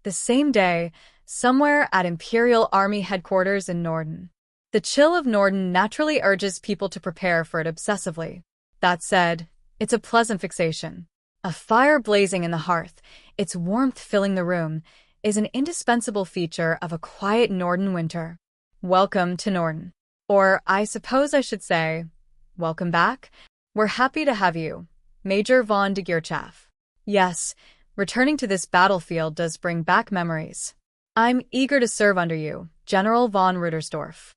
The same day, somewhere at Imperial Army headquarters in Norden. The chill of Norden naturally urges people to prepare for it obsessively. That said, it's a pleasant fixation. A fire blazing in the hearth, its warmth filling the room, is an indispensable feature of a quiet Norden winter. Welcome to Norden. Or I suppose I should say, welcome back. We're happy to have you, Major von de Geerchaff. Yes, returning to this battlefield does bring back memories. I'm eager to serve under you, General von Rudersdorf.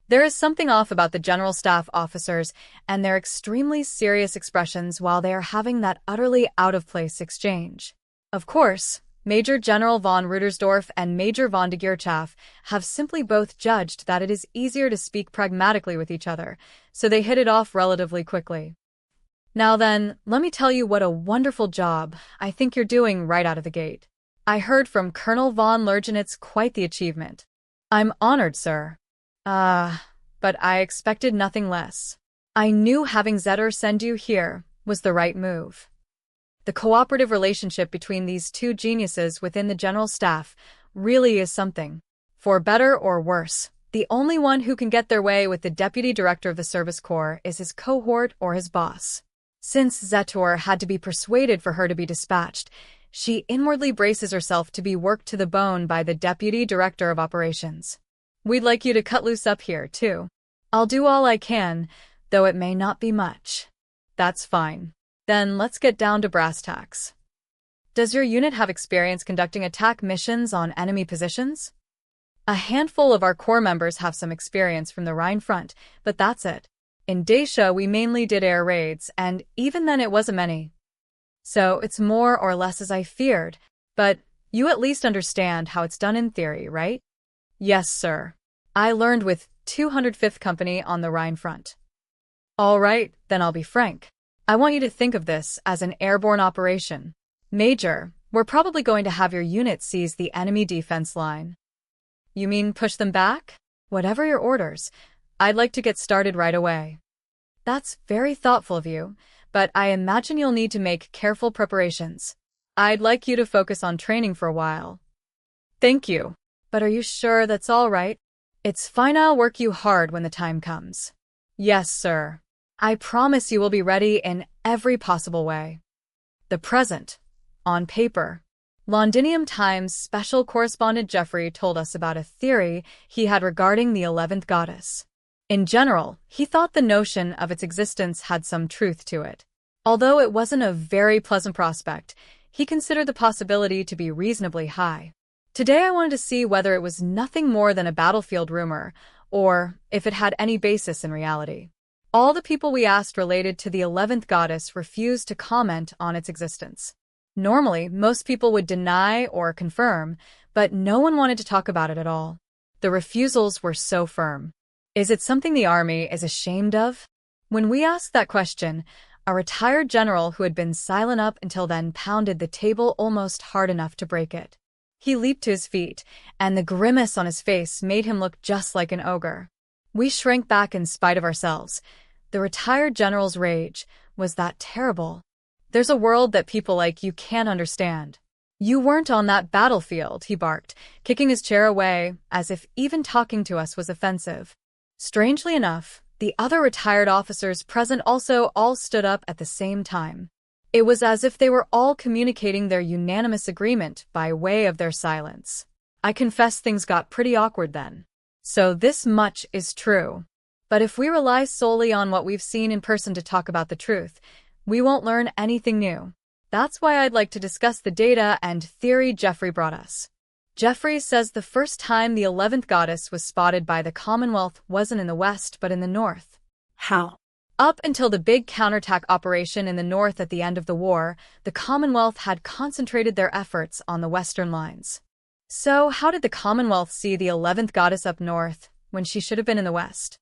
There is something off about the General Staff officers and their extremely serious expressions while they are having that utterly out-of-place exchange. Of course, Major General von Rudersdorf and Major von de Geerchaff have simply both judged that it is easier to speak pragmatically with each other, so they hit it off relatively quickly. Now then, let me tell you what a wonderful job I think you're doing right out of the gate. I heard from Colonel von Lergen it's quite the achievement. I'm honored, sir. But I expected nothing less. I knew having Zetter send you here was the right move. The cooperative relationship between these two geniuses within the General Staff really is something. For better or worse, the only one who can get their way with the Deputy Director of the Service Corps is his cohort or his boss. Since Zetor had to be persuaded for her to be dispatched, she inwardly braces herself to be worked to the bone by the Deputy Director of Operations. We'd like you to cut loose up here, too. I'll do all I can, though it may not be much. That's fine. Then let's get down to brass tacks. Does your unit have experience conducting attack missions on enemy positions? A handful of our Corps members have some experience from the Rhine front, but that's it. In Dacia, we mainly did air raids, and even then it wasn't many. So it's more or less as I feared, but you at least understand how it's done in theory, right? Yes, sir. I learned with 205th Company on the Rhine front. All right, then I'll be frank. I want you to think of this as an airborne operation. Major, we're probably going to have your unit seize the enemy defense line. You mean push them back? Whatever your orders. I'd like to get started right away. That's very thoughtful of you, but I imagine you'll need to make careful preparations. I'd like you to focus on training for a while. Thank you. But are you sure that's all right? It's fine, I'll work you hard when the time comes. Yes, sir. I promise you will be ready in every possible way. The present. On paper. Londinium Times special correspondent Jeffrey told us about a theory he had regarding the 11th goddess. In general, he thought the notion of its existence had some truth to it. Although it wasn't a very pleasant prospect, he considered the possibility to be reasonably high. Today I wanted to see whether it was nothing more than a battlefield rumor, or if it had any basis in reality. All the people we asked related to the 11th goddess refused to comment on its existence. Normally, most people would deny or confirm, but no one wanted to talk about it at all. The refusals were so firm. Is it something the army is ashamed of? When we asked that question, a retired general who had been silent up until then pounded the table almost hard enough to break it. He leaped to his feet, and the grimace on his face made him look just like an ogre. We shrank back in spite of ourselves. The retired general's rage was that terrible. There's a world that people like you can't understand. You weren't on that battlefield, he barked, kicking his chair away, as if even talking to us was offensive. Strangely enough, the other retired officers present also all stood up at the same time. It was as if they were all communicating their unanimous agreement by way of their silence. I confess things got pretty awkward then. So this much is true. But if we rely solely on what we've seen in person to talk about the truth, we won't learn anything new. That's why I'd like to discuss the data and theory Jeffrey brought us. Jeffrey says the first time the 11th goddess was spotted by the Commonwealth wasn't in the west but in the north. How? Up until the big counterattack operation in the north at the end of the war, the Commonwealth had concentrated their efforts on the western lines. So how did the Commonwealth see the 11th goddess up north when she should have been in the west?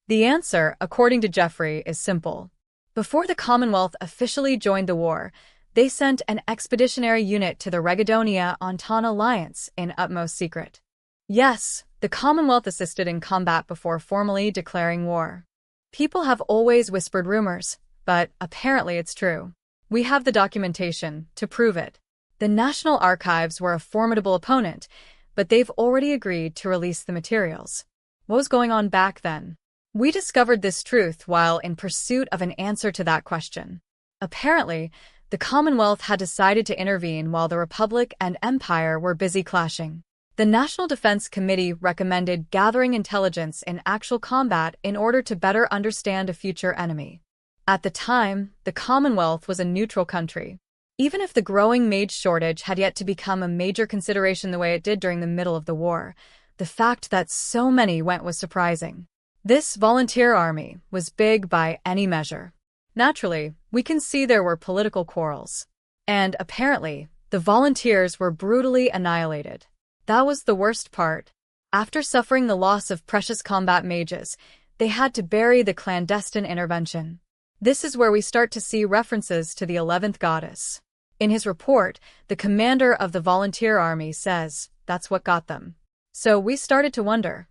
The answer, according to Jeffrey, is simple. Before the Commonwealth officially joined the war, they sent an expeditionary unit to the Regadonia-Ontan alliance in utmost secret. Yes, the Commonwealth assisted in combat before formally declaring war. People have always whispered rumors, but apparently it's true. We have the documentation to prove it. The National Archives were a formidable opponent, but they've already agreed to release the materials. What was going on back then? We discovered this truth while in pursuit of an answer to that question. Apparently, the Commonwealth had decided to intervene while the Republic and Empire were busy clashing. The National Defense Committee recommended gathering intelligence in actual combat in order to better understand a future enemy. At the time, the Commonwealth was a neutral country. Even if the growing mage shortage had yet to become a major consideration the way it did during the middle of the war, the fact that so many went was surprising. This volunteer army was big by any measure. Naturally, we can see there were political quarrels. And apparently, the volunteers were brutally annihilated. That was the worst part. After suffering the loss of precious combat mages, they had to bury the clandestine intervention. This is where we start to see references to the 11th goddess. In his report, the commander of the volunteer army says that's what got them. So we started to wonder,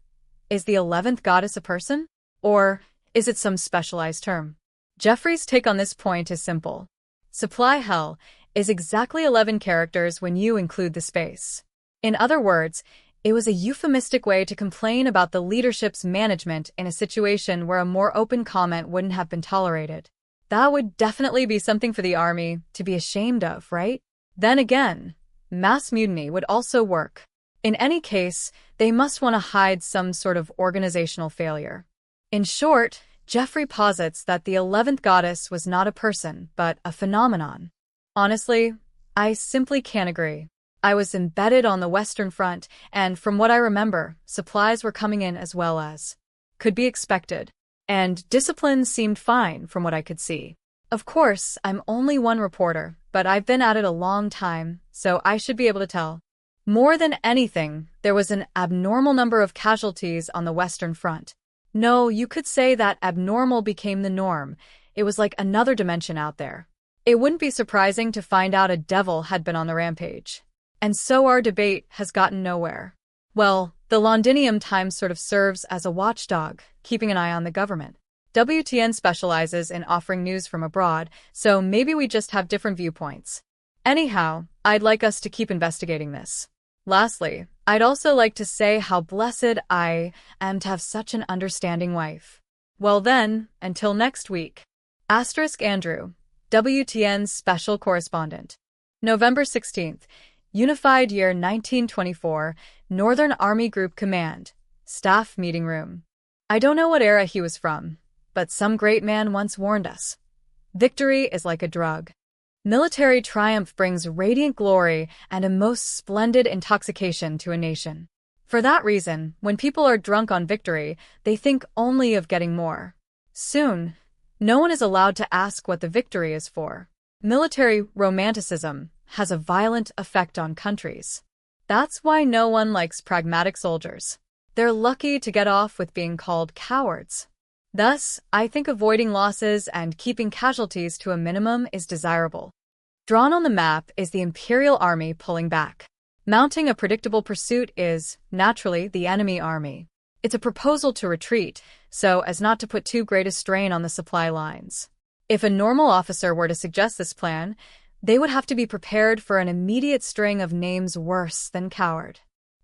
is the 11th goddess a person? Or is it some specialized term? Jeffrey's take on this point is simple. Supply Hell is exactly 11 characters when you include the space. In other words, it was a euphemistic way to complain about the leadership's management in a situation where a more open comment wouldn't have been tolerated. That would definitely be something for the army to be ashamed of, right? Then again, mass mutiny would also work. In any case, they must want to hide some sort of organizational failure. In short, Jeffrey posits that the 11th goddess was not a person, but a phenomenon. Honestly, I simply can't agree. I was embedded on the Western Front, and from what I remember, supplies were coming in as well as could be expected. And discipline seemed fine from what I could see. Of course, I'm only one reporter, but I've been at it a long time, so I should be able to tell. More than anything, there was an abnormal number of casualties on the Western Front. No, you could say that abnormal became the norm. It was like another dimension out there. It wouldn't be surprising to find out a devil had been on the rampage. And so our debate has gotten nowhere. Well, the Londinium Times sort of serves as a watchdog, keeping an eye on the government. WTN specializes in offering news from abroad, so maybe we just have different viewpoints. Anyhow, I'd like us to keep investigating this. Lastly, I'd also like to say how blessed I am to have such an understanding wife. Well then, until next week. Andrew, WTN's special correspondent. November 16th. Unified Year 1924, Northern Army Group Command, Staff Meeting Room. I don't know what era he was from, but some great man once warned us. Victory is like a drug. Military triumph brings radiant glory and a most splendid intoxication to a nation. For that reason, when people are drunk on victory, they think only of getting more. Soon, no one is allowed to ask what the victory is for. Military romanticism has a violent effect on countries. That's why no one likes pragmatic soldiers. They're lucky to get off with being called cowards. Thus, I think avoiding losses and keeping casualties to a minimum is desirable. Drawn on the map is the Imperial Army pulling back. Mounting a predictable pursuit is, naturally, the enemy army. It's a proposal to retreat, so as not to put too great a strain on the supply lines. If a normal officer were to suggest this plan, they would have to be prepared for an immediate string of names worse than coward.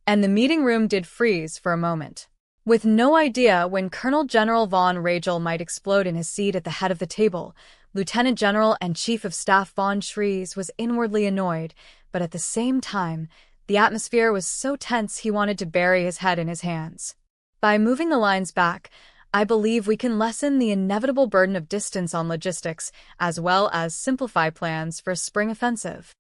And the meeting room did freeze for a moment. With no idea when Colonel General von Ragel might explode in his seat at the head of the table, Lieutenant General and Chief of Staff von Schrees was inwardly annoyed, but at the same time, the atmosphere was so tense he wanted to bury his head in his hands. By moving the lines back, I believe we can lessen the inevitable burden of distance on logistics, as well as simplify plans for a spring offensive.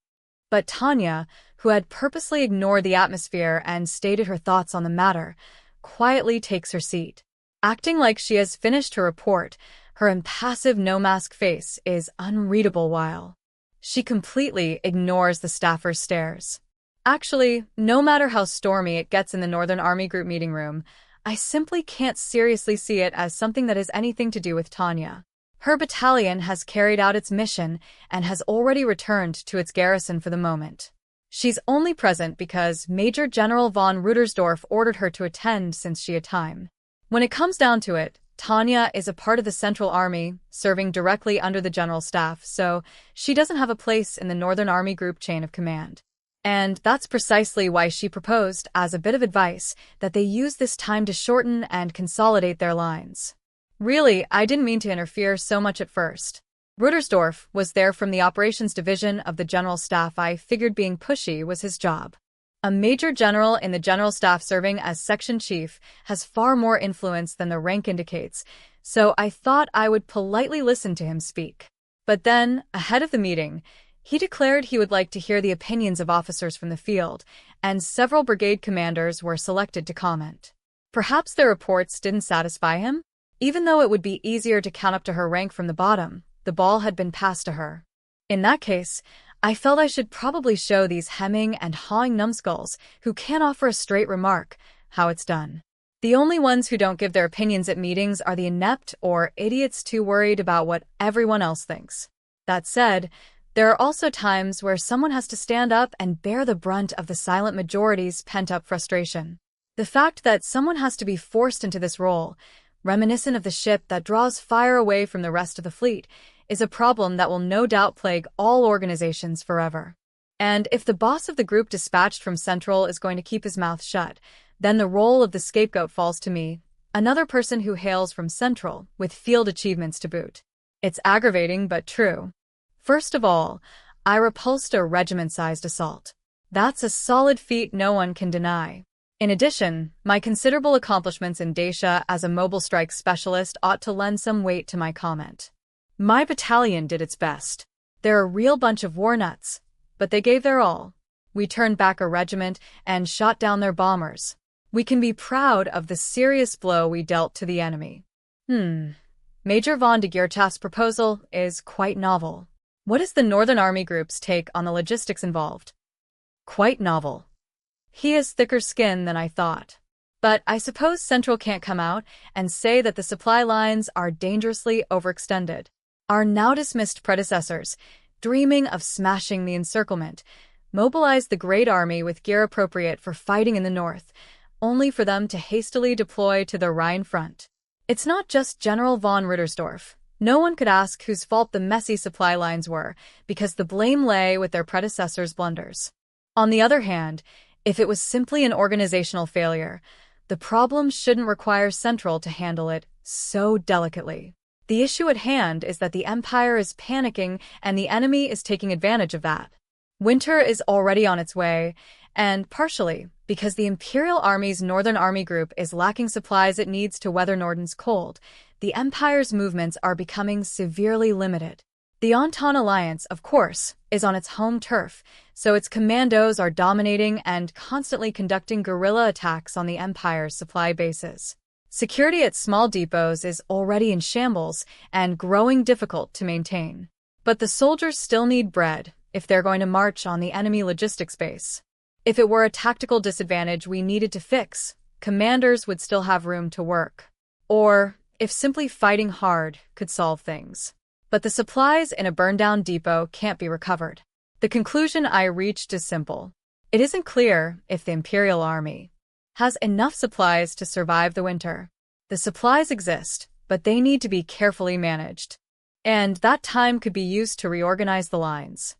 But Tanya, who had purposely ignored the atmosphere and stated her thoughts on the matter, quietly takes her seat. Acting like she has finished her report, her impassive no-mask face is unreadable while she completely ignores the staffer's stares. Actually, no matter how stormy it gets in the Northern Army Group meeting room, I simply can't seriously see it as something that has anything to do with Tanya. Her battalion has carried out its mission and has already returned to its garrison for the moment. She's only present because Major General von Rudersdorf ordered her to attend since she had time. When it comes down to it, Tanya is a part of the Central Army, serving directly under the General Staff, so she doesn't have a place in the Northern Army Group chain of command. And that's precisely why she proposed, as a bit of advice, that they use this time to shorten and consolidate their lines. Really, I didn't mean to interfere so much at first. Ruttersdorf was there from the operations division of the General Staff. I figured being pushy was his job. A major general in the General Staff serving as section chief has far more influence than the rank indicates, so I thought I would politely listen to him speak. But then, ahead of the meeting, he declared he would like to hear the opinions of officers from the field, and several brigade commanders were selected to comment. Perhaps their reports didn't satisfy him? Even though it would be easier to count up to her rank from the bottom, the ball had been passed to her. In that case, I felt I should probably show these hemming and hawing numbskulls, who can't offer a straight remark, how it's done. The only ones who don't give their opinions at meetings are the inept or idiots too worried about what everyone else thinks. That said, there are also times where someone has to stand up and bear the brunt of the silent majority's pent-up frustration. The fact that someone has to be forced into this role, reminiscent of the ship that draws fire away from the rest of the fleet, is a problem that will no doubt plague all organizations forever. And if the boss of the group dispatched from Central is going to keep his mouth shut, then the role of the scapegoat falls to me, another person who hails from Central, with field achievements to boot. It's aggravating but true. First of all, I repulsed a regiment-sized assault. That's a solid feat no one can deny. In addition, my considerable accomplishments in Dacia as a mobile strike specialist ought to lend some weight to my comment. My battalion did its best. They're a real bunch of war nuts, but they gave their all. We turned back a regiment and shot down their bombers. We can be proud of the serious blow we dealt to the enemy. Major von de Geert's proposal is quite novel. What is the Northern Army Group's take on the logistics involved? Quite novel. He has thicker skin than I thought. But I suppose Central can't come out and say that the supply lines are dangerously overextended. Our now dismissed predecessors, dreaming of smashing the encirclement, mobilized the Great Army with gear appropriate for fighting in the north, only for them to hastily deploy to the Rhine front. It's not just General von Ruttersdorf. No one could ask whose fault the messy supply lines were, because the blame lay with their predecessors' blunders. On the other hand, if it was simply an organizational failure, the problem shouldn't require Central to handle it so delicately. The issue at hand is that the Empire is panicking and the enemy is taking advantage of that. Winter is already on its way, and partially because the Imperial Army's Northern Army Group is lacking supplies it needs to weather Norden's cold, the Empire's movements are becoming severely limited. The Entente Alliance, of course, is on its home turf, so its commandos are dominating and constantly conducting guerrilla attacks on the Empire's supply bases. Security at small depots is already in shambles and growing difficult to maintain. But the soldiers still need bread if they're going to march on the enemy logistics base. If it were a tactical disadvantage we needed to fix, commanders would still have room to work. Or, if simply fighting hard could solve things. But the supplies in a burned-down depot can't be recovered. The conclusion I reached is simple. It isn't clear if the Imperial Army has enough supplies to survive the winter. The supplies exist, but they need to be carefully managed. And that time could be used to reorganize the lines.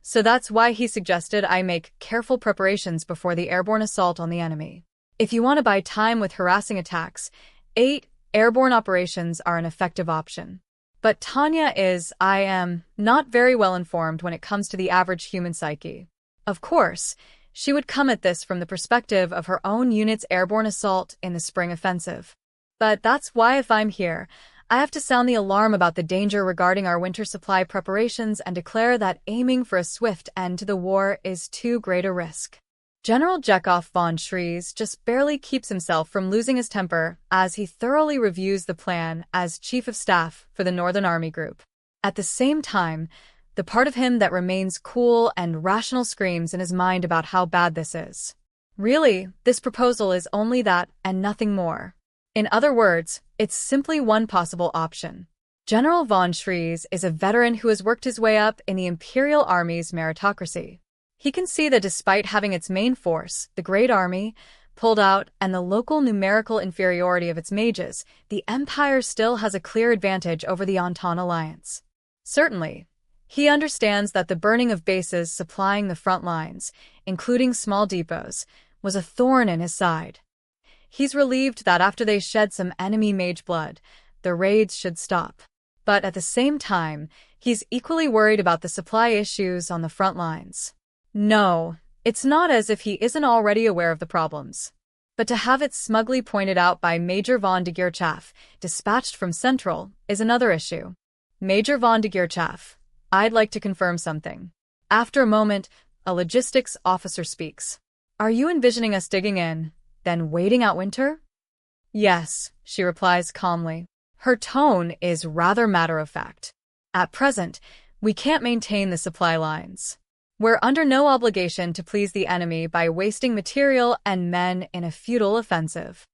So that's why he suggested I make careful preparations before the airborne assault on the enemy. If you want to buy time with harassing attacks, 8 airborne operations are an effective option. But Tanya is, I am, not very well informed when it comes to the average human psyche. Of course, she would come at this from the perspective of her own unit's airborne assault in the spring offensive. But that's why if I'm here, I have to sound the alarm about the danger regarding our winter supply preparations and declare that aiming for a swift end to the war is too great a risk. General Chekhov von Schrees just barely keeps himself from losing his temper as he thoroughly reviews the plan as Chief of Staff for the Northern Army Group. At the same time, the part of him that remains cool and rational screams in his mind about how bad this is. Really, this proposal is only that and nothing more. In other words, it's simply one possible option. General von Schrees is a veteran who has worked his way up in the Imperial Army's meritocracy. He can see that despite having its main force, the Great Army, pulled out and the local numerical inferiority of its mages, the Empire still has a clear advantage over the Entente Alliance. Certainly, he understands that the burning of bases supplying the front lines, including small depots, was a thorn in his side. He's relieved that after they shed some enemy mage blood, the raids should stop. But at the same time, he's equally worried about the supply issues on the front lines. No, it's not as if he isn't already aware of the problems. But to have it smugly pointed out by Major von de Geerchaff, dispatched from Central, is another issue. Major von de Geerchaff, I'd like to confirm something. After a moment, a logistics officer speaks. Are you envisioning us digging in, then waiting out winter? Yes, she replies calmly. Her tone is rather matter-of-fact. At present, we can't maintain the supply lines. We're under no obligation to please the enemy by wasting material and men in a futile offensive.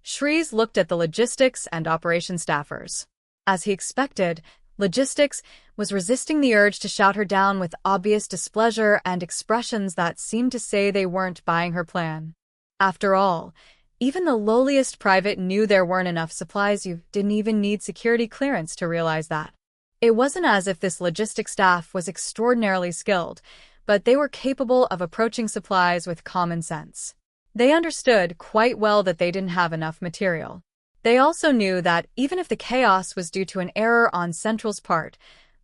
Shrees looked at the logistics and operations staffers. As he expected, logistics was resisting the urge to shout her down with obvious displeasure and expressions that seemed to say they weren't buying her plan. After all, even the lowliest private knew there weren't enough supplies. You didn't even need security clearance to realize that. It wasn't as if this logistics staff was extraordinarily skilled, but they were capable of approaching supplies with common sense. They understood quite well that they didn't have enough material. They also knew that even if the chaos was due to an error on Central's part,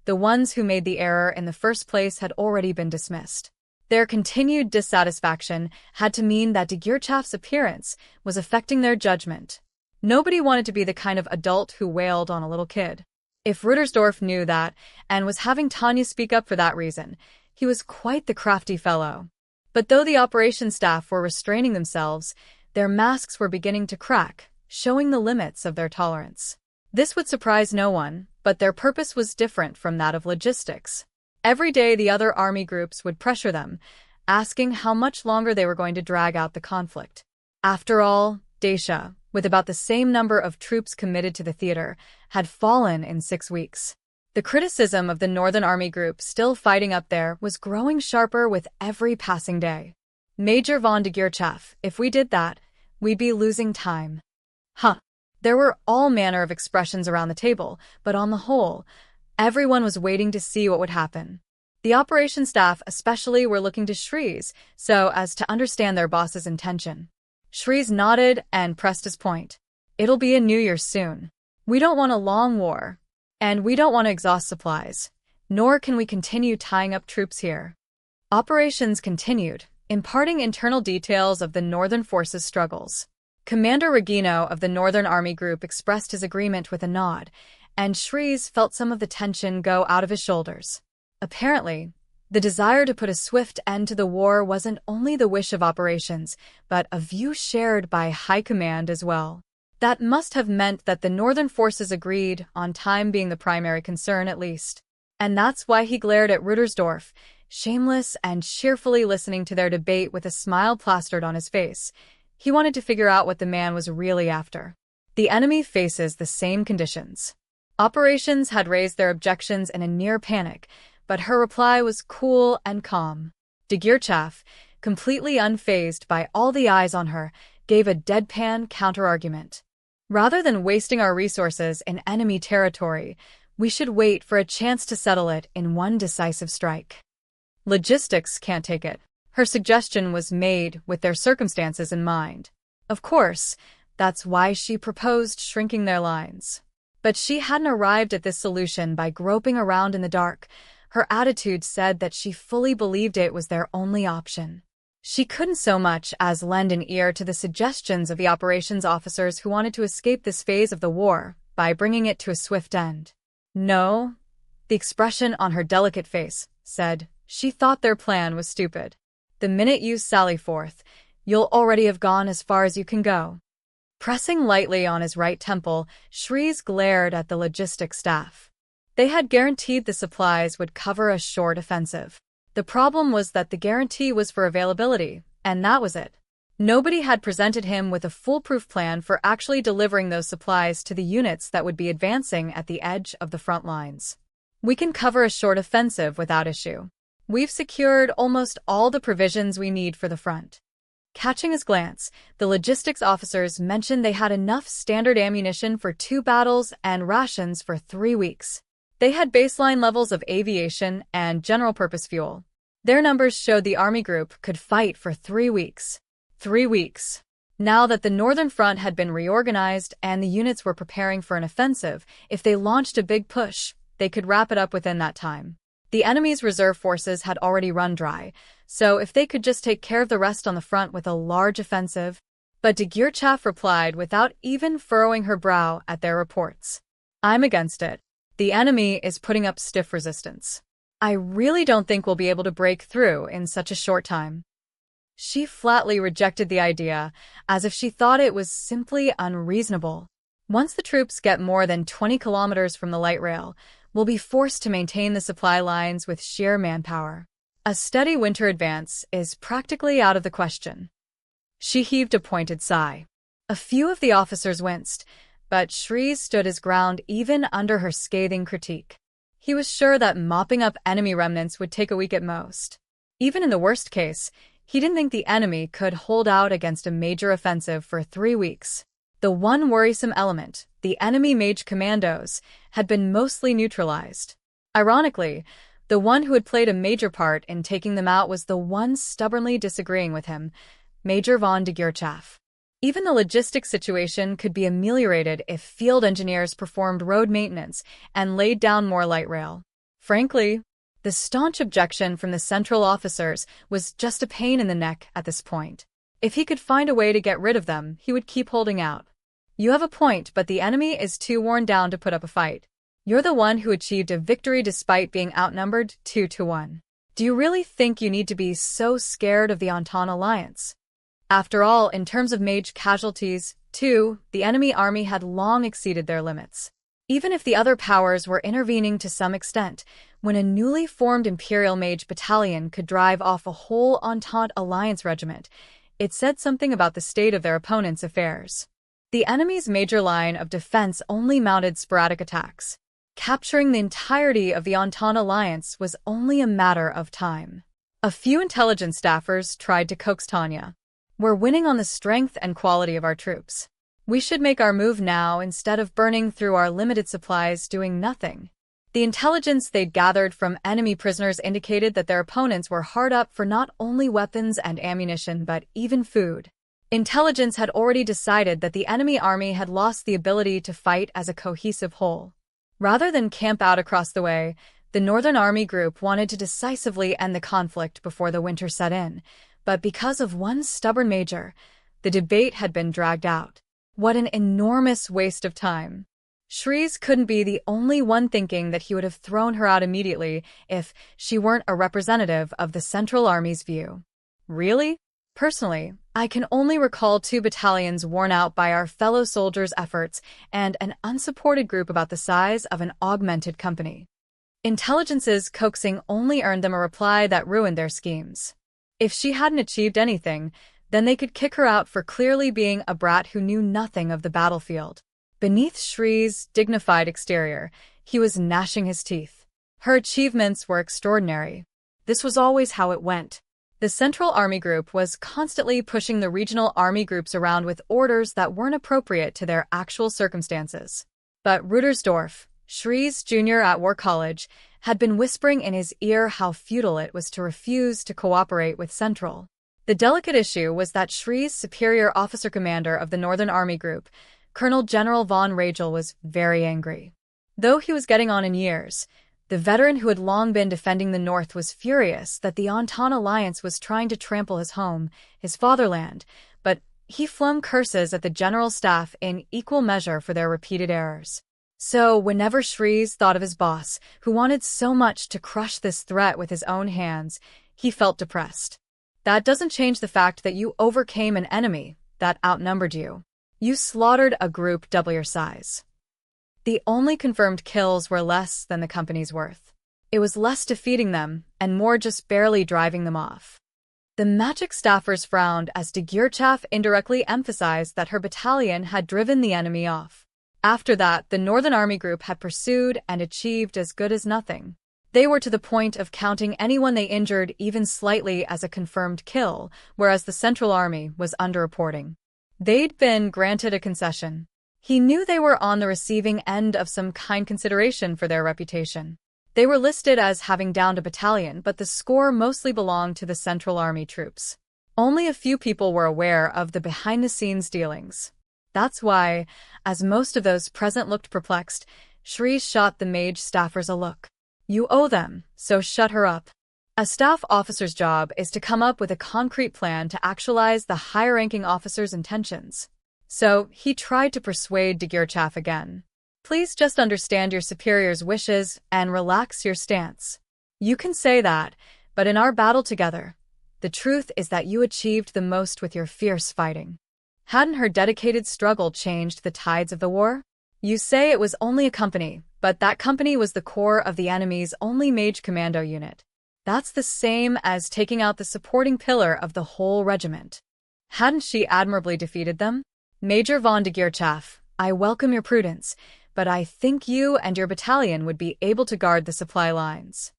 the ones who made the error in the first place had already been dismissed. Their continued dissatisfaction had to mean that de Geerchaff's appearance was affecting their judgment. Nobody wanted to be the kind of adult who wailed on a little kid. If Ruttersdorf knew that and was having Tanya speak up for that reason, he was quite the crafty fellow. But though the operations staff were restraining themselves, their masks were beginning to crack, showing the limits of their tolerance. This would surprise no one, but their purpose was different from that of logistics. Every day the other army groups would pressure them, asking how much longer they were going to drag out the conflict. After all, Dacia, with about the same number of troops committed to the theater, had fallen in 6 weeks. The criticism of the Northern Army Group still fighting up there was growing sharper with every passing day. Major von de Geerchaff, if we did that, we'd be losing time. Huh. There were all manner of expressions around the table, but on the whole, everyone was waiting to see what would happen. The operations staff especially were looking to Shrees so as to understand their boss's intention. Shrees nodded and pressed his point. It'll be a New Year soon. We don't want a long war, and we don't want to exhaust supplies, nor can we continue tying up troops here. Operations continued, imparting internal details of the Northern Forces' struggles. Commander Regino of the Northern Army Group expressed his agreement with a nod, and Shrees felt some of the tension go out of his shoulders. Apparently, the desire to put a swift end to the war wasn't only the wish of operations, but a view shared by High Command as well. That must have meant that the Northern forces agreed on time being the primary concern at least. And that's why he glared at Ruttersdorf, shameless and cheerfully listening to their debate with a smile plastered on his face. He wanted to figure out what the man was really after. The enemy faces the same conditions. Operations had raised their objections in a near panic, but her reply was cool and calm. De Geerchaff, completely unfazed by all the eyes on her, gave a deadpan counter-argument. Rather than wasting our resources in enemy territory, we should wait for a chance to settle it in one decisive strike. Logistics can't take it. Her suggestion was made with their circumstances in mind. Of course, that's why she proposed shrinking their lines. But she hadn't arrived at this solution by groping around in the dark. Her attitude said that she fully believed it was their only option. She couldn't so much as lend an ear to the suggestions of the operations officers who wanted to escape this phase of the war by bringing it to a swift end. No, the expression on her delicate face said she thought their plan was stupid. The minute you sally forth, you'll already have gone as far as you can go. Pressing lightly on his right temple, Shrees glared at the logistics staff. They had guaranteed the supplies would cover a short offensive. The problem was that the guarantee was for availability, and that was it. Nobody had presented him with a foolproof plan for actually delivering those supplies to the units that would be advancing at the edge of the front lines. We can cover a short offensive without issue. We've secured almost all the provisions we need for the front. Catching his glance, the logistics officers mentioned they had enough standard ammunition for 2 battles and rations for 3 weeks. They had baseline levels of aviation and general-purpose fuel. Their numbers showed the army group could fight for 3 weeks. 3 weeks. Now that the Northern Front had been reorganized and the units were preparing for an offensive, if they launched a big push, they could wrap it up within that time. The enemy's reserve forces had already run dry, so if they could just take care of the rest on the front with a large offensive. But Degirchaf replied without even furrowing her brow at their reports. I'm against it. The enemy is putting up stiff resistance. I really don't think we'll be able to break through in such a short time. She flatly rejected the idea, as if she thought it was simply unreasonable. Once the troops get more than 20 kilometers from the light rail, we'll be forced to maintain the supply lines with sheer manpower. A steady winter advance is practically out of the question. She heaved a pointed sigh. A few of the officers winced, but Shrees stood his ground even under her scathing critique. He was sure that mopping up enemy remnants would take a week at most. Even in the worst case, he didn't think the enemy could hold out against a major offensive for 3 weeks. The one worrisome element, the enemy mage commandos, had been mostly neutralized. Ironically, the one who had played a major part in taking them out was the one stubbornly disagreeing with him, Major von Degirchaf. Even the logistics situation could be ameliorated if field engineers performed road maintenance and laid down more light rail. Frankly, the staunch objection from the central officers was just a pain in the neck at this point. If he could find a way to get rid of them, he would keep holding out. You have a point, but the enemy is too worn down to put up a fight. You're the one who achieved a victory despite being outnumbered 2-1. Do you really think you need to be so scared of the Entente Alliance? After all, in terms of mage casualties, too, the enemy army had long exceeded their limits. Even if the other powers were intervening to some extent, when a newly formed Imperial Mage battalion could drive off a whole Entente Alliance regiment, it said something about the state of their opponents' affairs. The enemy's major line of defense only mounted sporadic attacks. Capturing the entirety of the Entente Alliance was only a matter of time. A few intelligence staffers tried to coax Tanya. We're winning on the strength and quality of our troops. We should make our move now instead of burning through our limited supplies doing nothing. The intelligence they'd gathered from enemy prisoners indicated that their opponents were hard up for not only weapons and ammunition but even food. Intelligence had already decided that the enemy army had lost the ability to fight as a cohesive whole. Rather than camp out across the way, the Northern Army Group wanted to decisively end the conflict before the winter set in, but because of one stubborn major, the debate had been dragged out. What an enormous waste of time. Shrees couldn't be the only one thinking that he would have thrown her out immediately if she weren't a representative of the Central Army's view. Really? Personally, I can only recall 2 battalions worn out by our fellow soldiers' efforts and an unsupported group about the size of an augmented company. Intelligence's coaxing only earned them a reply that ruined their schemes. If she hadn't achieved anything, then they could kick her out for clearly being a brat who knew nothing of the battlefield. Beneath Shrees' dignified exterior, he was gnashing his teeth. Her achievements were extraordinary. This was always how it went. The Central Army Group was constantly pushing the regional army groups around with orders that weren't appropriate to their actual circumstances. But Rudersdorf, Shrees' junior at War College, had been whispering in his ear how futile it was to refuse to cooperate with Central. The delicate issue was that Shrees' superior officer commander of the Northern Army Group, Colonel General von Ragel, was very angry. Though he was getting on in years, the veteran who had long been defending the North was furious that the Entente Alliance was trying to trample his home, his fatherland, but he flung curses at the general staff in equal measure for their repeated errors. So, whenever Shrees thought of his boss, who wanted so much to crush this threat with his own hands, he felt depressed. That doesn't change the fact that you overcame an enemy that outnumbered you. You slaughtered a group double your size. The only confirmed kills were less than the company's worth. It was less defeating them, and more just barely driving them off. The magic staffers frowned as Degirchaf indirectly emphasized that her battalion had driven the enemy off. After that, the Northern Army Group had pursued and achieved as good as nothing. They were to the point of counting anyone they injured even slightly as a confirmed kill, whereas the Central Army was underreporting. They'd been granted a concession. He knew they were on the receiving end of some kind consideration for their reputation. They were listed as having downed a battalion, but the score mostly belonged to the Central Army troops. Only a few people were aware of the behind-the-scenes dealings. That's why, as most of those present looked perplexed, Shri shot the mage staffers a look. You owe them, so shut her up. A staff officer's job is to come up with a concrete plan to actualize the higher-ranking officer's intentions. So he tried to persuade Dagirchaf again. Please just understand your superior's wishes and relax your stance. You can say that, but in our battle together, the truth is that you achieved the most with your fierce fighting. Hadn't her dedicated struggle changed the tides of the war? You say it was only a company, but that company was the core of the enemy's only mage commando unit. That's the same as taking out the supporting pillar of the whole regiment. Hadn't she admirably defeated them? Major von Dagirchaf, I welcome your prudence, but I think you and your battalion would be able to guard the supply lines.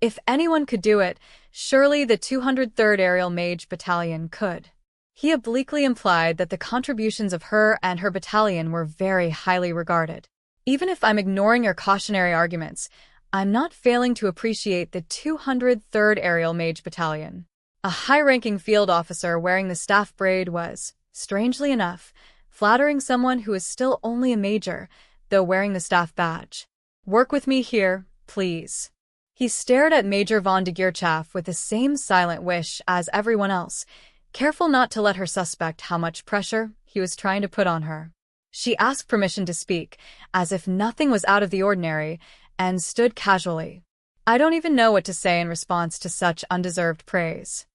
If anyone could do it, surely the 203rd Aerial Mage Battalion could. He obliquely implied that the contributions of her and her battalion were very highly regarded. Even if I'm ignoring your cautionary arguments, I'm not failing to appreciate the 203rd Aerial Mage Battalion. A high-ranking field officer wearing the staff braid was, strangely enough, flattering someone who is still only a major, though wearing the staff badge. Work with me here, please. He stared at Major von Dagirchaf with the same silent wish as everyone else, careful not to let her suspect how much pressure he was trying to put on her. She asked permission to speak, as if nothing was out of the ordinary, and stood casually. I don't even know what to say in response to such undeserved praise.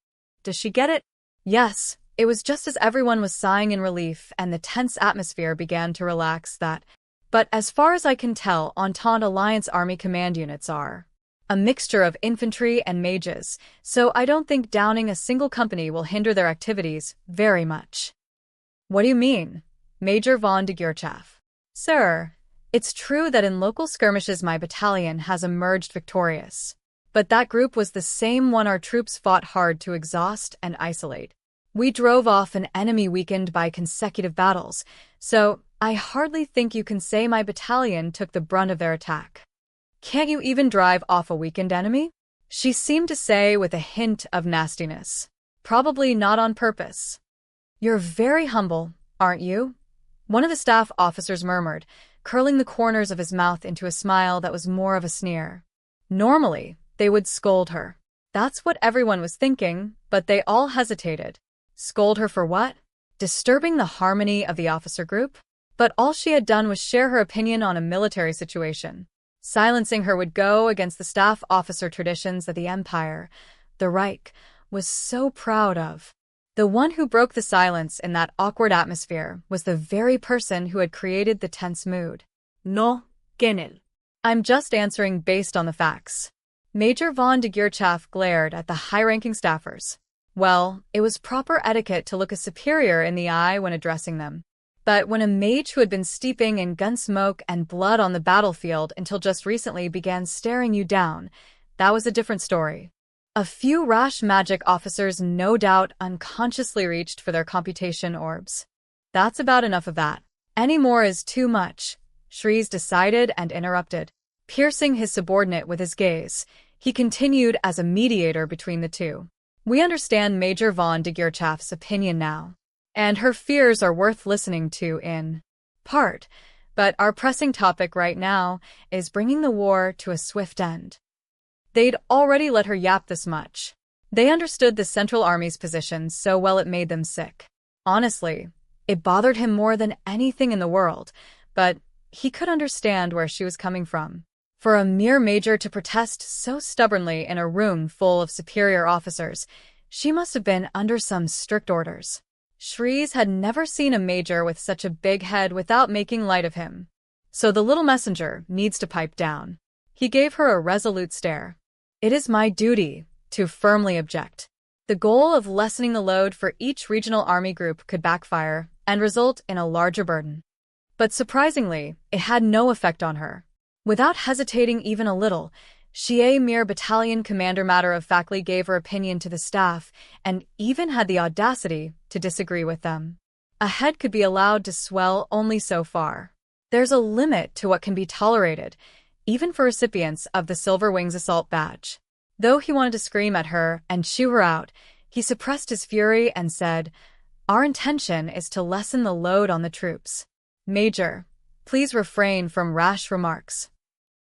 Does she get it? Yes, it was just as everyone was sighing in relief and the tense atmosphere began to relax that, but as far as I can tell, Entente Alliance Army command units are a mixture of infantry and mages, so I don't think downing a single company will hinder their activities very much. What do you mean? Major von Dagirchaf. Sir, it's true that in local skirmishes my battalion has emerged victorious. But that group was the same one our troops fought hard to exhaust and isolate. We drove off an enemy weakened by consecutive battles, so I hardly think you can say my battalion took the brunt of their attack. Can't you even drive off a weakened enemy? She seemed to say with a hint of nastiness. Probably not on purpose. You're very humble, aren't you? One of the staff officers murmured, curling the corners of his mouth into a smile that was more of a sneer. Normally, they would scold her. That's what everyone was thinking, but they all hesitated. Scold her for what? Disturbing the harmony of the officer group? But all she had done was share her opinion on a military situation. Silencing her would go against the staff officer traditions that the Empire, the Reich, was so proud of. The one who broke the silence in that awkward atmosphere was the very person who had created the tense mood. No, Genel. I'm just answering based on the facts. Major von Dagirchaf glared at the high-ranking staffers. Well, it was proper etiquette to look a superior in the eye when addressing them. But when a mage who had been steeping in gun smoke and blood on the battlefield until just recently began staring you down, that was a different story. A few rash magic officers no doubt unconsciously reached for their computation orbs. That's about enough of that. Any more is too much, Shrees decided and interrupted. Piercing his subordinate with his gaze, he continued as a mediator between the two. We understand Major von Dagirchaf's opinion now. And her fears are worth listening to in part, but our pressing topic right now is bringing the war to a swift end. They'd already let her yap this much. They understood the Central Army's position so well it made them sick. Honestly, it bothered him more than anything in the world, but he could understand where she was coming from. For a mere major to protest so stubbornly in a room full of superior officers, she must have been under some strict orders. Shrees had never seen a major with such a big head without making light of him. So the little messenger needs to pipe down. He gave her a resolute stare. It is my duty to firmly object. The goal of lessening the load for each regional army group could backfire and result in a larger burden. But surprisingly, it had no effect on her. Without hesitating even a little, She, mere battalion commander, matter-of-factly gave her opinion to the staff and even had the audacity to disagree with them. A head could be allowed to swell only so far. There's a limit to what can be tolerated, even for recipients of the Silver Wings Assault Badge. Though he wanted to scream at her and chew her out, he suppressed his fury and said, "Our intention is to lessen the load on the troops. Major, please refrain from rash remarks."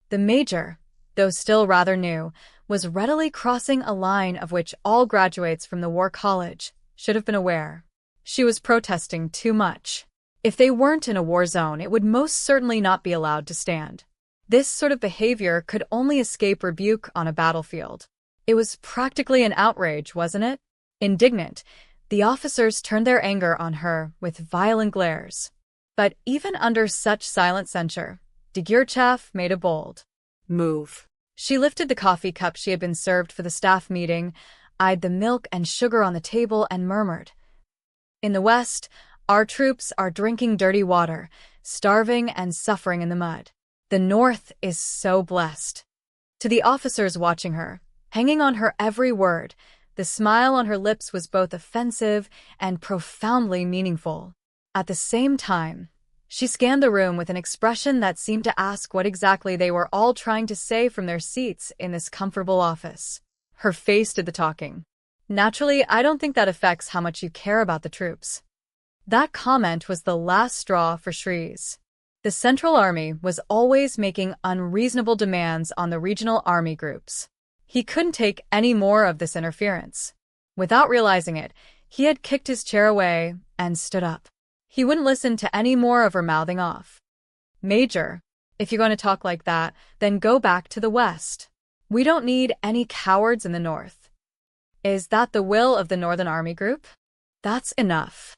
The major, though still rather new, was readily crossing a line of which all graduates from the War College should have been aware. She was protesting too much. If they weren't in a war zone, it would most certainly not be allowed to stand. This sort of behavior could only escape rebuke on a battlefield. It was practically an outrage, wasn't it? Indignant, the officers turned their anger on her with violent glares. But even under such silent censure, Degurchav made a bold move. She lifted the coffee cup she had been served for the staff meeting, eyed the milk and sugar on the table, and murmured, "In the West, our troops are drinking dirty water, starving and suffering in the mud. The North is so blessed." To the officers watching her, hanging on her every word, the smile on her lips was both offensive and profoundly meaningful. At the same time, she scanned the room with an expression that seemed to ask what exactly they were all trying to say from their seats in this comfortable office. Her face did the talking. "Naturally, I don't think that affects how much you care about the troops." That comment was the last straw for Shrees. The Central Army was always making unreasonable demands on the regional army groups. He couldn't take any more of this interference. Without realizing it, he had kicked his chair away and stood up. He wouldn't listen to any more of her mouthing off. "Major, if you're going to talk like that, then go back to the West. We don't need any cowards in the North." "Is that the will of the Northern Army Group?" "That's enough."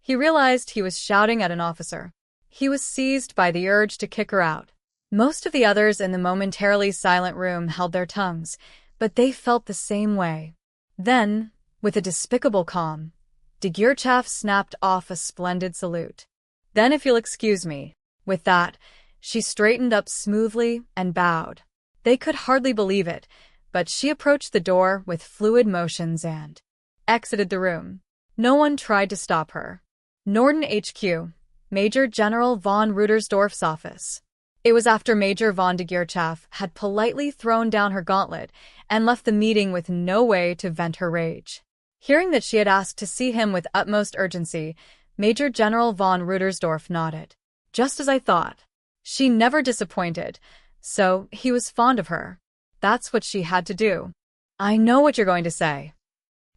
He realized he was shouting at an officer. He was seized by the urge to kick her out. Most of the others in the momentarily silent room held their tongues, but they felt the same way. Then, with a despicable calm, Degurchav snapped off a splendid salute. "Then if you'll excuse me." With that, she straightened up smoothly and bowed. They could hardly believe it, but she approached the door with fluid motions and exited the room. No one tried to stop her. Norden HQ, Major General von Rudersdorf's office. It was after Major von Degurchav had politely thrown down her gauntlet and left the meeting with no way to vent her rage. Hearing that she had asked to see him with utmost urgency, Major General von Rudersdorf nodded. "Just as I thought." She never disappointed, so he was fond of her. That's what she had to do. "I know what you're going to say."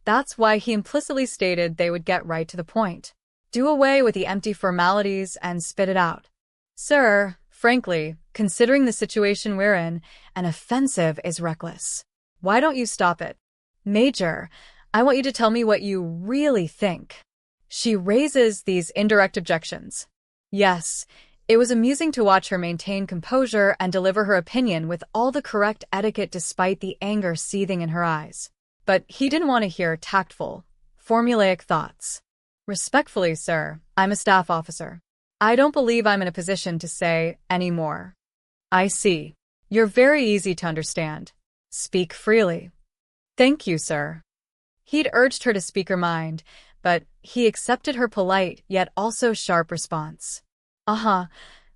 That's why he implicitly stated they would get right to the point. Do away with the empty formalities and spit it out. "Sir, frankly, considering the situation we're in, an offensive is reckless. Why don't you stop it?" "Major, I want you to tell me what you really think." She raises these indirect objections. Yes, it was amusing to watch her maintain composure and deliver her opinion with all the correct etiquette despite the anger seething in her eyes. But he didn't want to hear tactful, formulaic thoughts. "Respectfully, sir, I'm a staff officer. I don't believe I'm in a position to say any more." "I see. You're very easy to understand. Speak freely." "Thank you, sir." He'd urged her to speak her mind, but he accepted her polite yet also sharp response.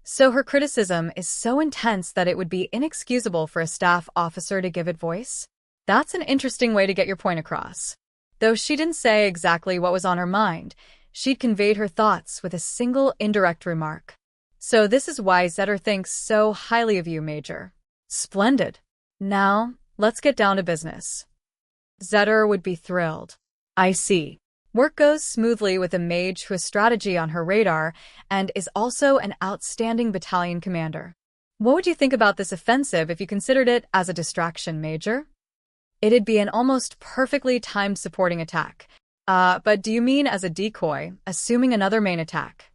So her criticism is so intense that it would be inexcusable for a staff officer to give it voice? That's an interesting way to get your point across. Though she didn't say exactly what was on her mind, she'd conveyed her thoughts with a single indirect remark. "So this is why Zetter thinks so highly of you, Major." "Splendid. Now, let's get down to business." Zetter would be thrilled. "I see. Work goes smoothly with a mage who has strategy on her radar and is also an outstanding battalion commander. What would you think about this offensive if you considered it as a distraction, Major?" "It'd be an almost perfectly timed supporting attack. But do you mean as a decoy, assuming another main attack?"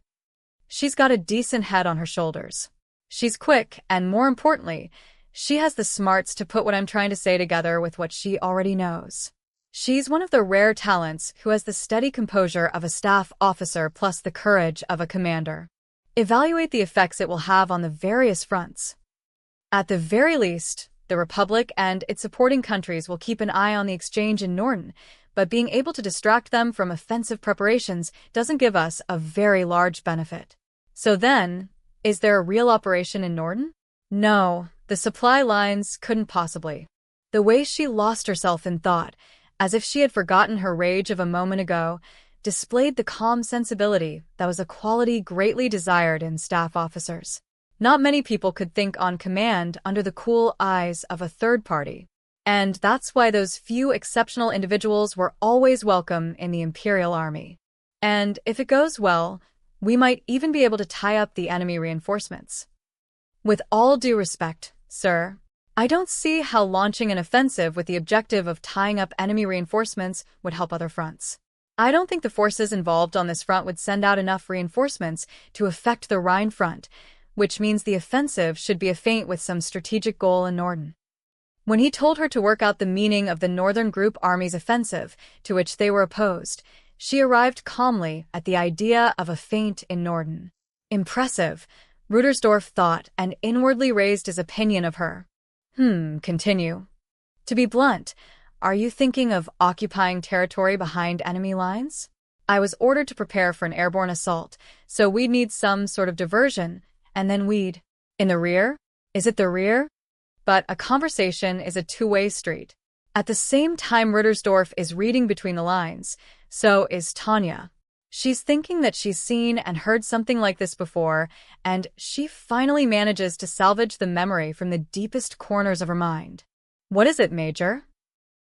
She's got a decent head on her shoulders. She's quick, and more importantly, she has the smarts to put what I'm trying to say together with what she already knows. She's one of the rare talents who has the steady composure of a staff officer plus the courage of a commander. Evaluate the effects it will have on the various fronts. At the very least, The Republic and its supporting countries will keep an eye on the exchange in Norden, but being able to distract them from offensive preparations doesn't give us a very large benefit. So then, is there a real operation in Norden? No, the supply lines couldn't possibly. The way she lost herself in thought, as if she had forgotten her rage of a moment ago, displayed the calm sensibility that was a quality greatly desired in staff officers. Not many people could think on command under the cool eyes of a third party. And that's why those few exceptional individuals were always welcome in the Imperial Army. And if it goes well, we might even be able to tie up the enemy reinforcements. With all due respect, sir, I don't see how launching an offensive with the objective of tying up enemy reinforcements would help other fronts. I don't think the forces involved on this front would send out enough reinforcements to affect the Rhine front, which means the offensive should be a feint with some strategic goal in Norden. When he told her to work out the meaning of the Northern Group Army's offensive, to which they were opposed, she arrived calmly at the idea of a feint in Norden. Impressive, Rudersdorf thought, and inwardly raised his opinion of her. Continue. To be blunt, are you thinking of occupying territory behind enemy lines? I was ordered to prepare for an airborne assault, so we'd need some sort of diversion, and then we'd... In the rear? Is it the rear? But a conversation is a two-way street. At the same time Rudersdorf is reading between the lines, so is Tanya. She's thinking that she's seen and heard something like this before, and she finally manages to salvage the memory from the deepest corners of her mind. What is it, Major?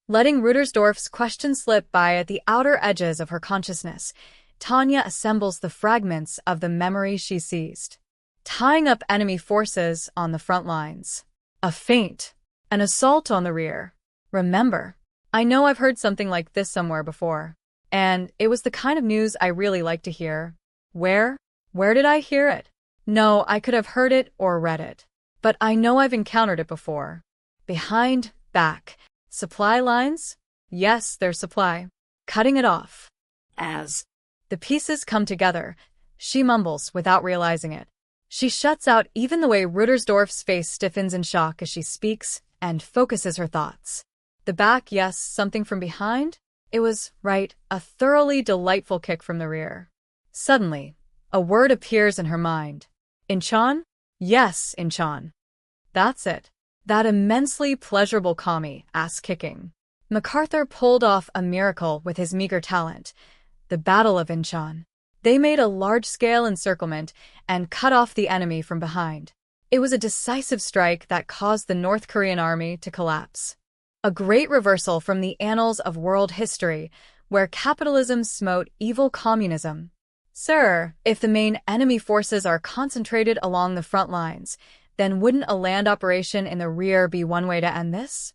Letting Rudersdorf's question slip by at the outer edges of her consciousness, Tanya assembles the fragments of the memory she seized. Tying up enemy forces on the front lines. A feint. An assault on the rear. Remember, I know I've heard something like this somewhere before. And it was the kind of news I really like to hear. Where? Where did I hear it? No, I could have heard it or read it. But I know I've encountered it before. Behind, back. Supply lines? Yes, there's supply. Cutting it off. As the pieces come together, she mumbles without realizing it. She shuts out even the way Rudersdorf's face stiffens in shock as she speaks and focuses her thoughts. The back, yes, something from behind? It was, right, a thoroughly delightful kick from the rear. Suddenly, a word appears in her mind. Inchan? Yes, Inchan. That's it. That immensely pleasurable commie, ass-kicking. MacArthur pulled off a miracle with his meager talent. The Battle of Inchan. They made a large-scale encirclement and cut off the enemy from behind. It was a decisive strike that caused the North Korean army to collapse. A great reversal from the annals of world history, where capitalism smote evil communism. Sir, if the main enemy forces are concentrated along the front lines, then wouldn't a land operation in the rear be one way to end this?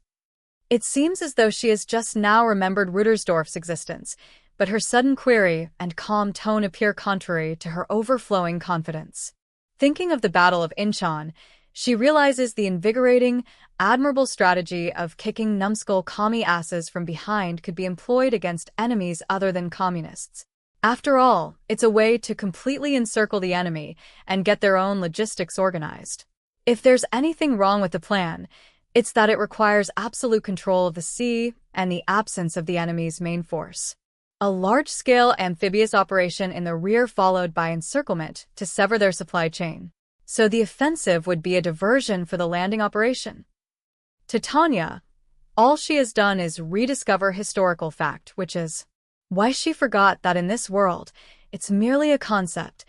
It seems as though she has just now remembered Rudersdorf's existence, but her sudden query and calm tone appear contrary to her overflowing confidence. Thinking of the Battle of Inchan, she realizes the invigorating, admirable strategy of kicking numbskull commie asses from behind could be employed against enemies other than communists. After all, it's a way to completely encircle the enemy and get their own logistics organized. If there's anything wrong with the plan, it's that it requires absolute control of the sea and the absence of the enemy's main force. A large-scale amphibious operation in the rear followed by encirclement to sever their supply chain. So the offensive would be a diversion for the landing operation. To Tanya, all she has done is rediscover historical fact, which is why she forgot that in this world, it's merely a concept.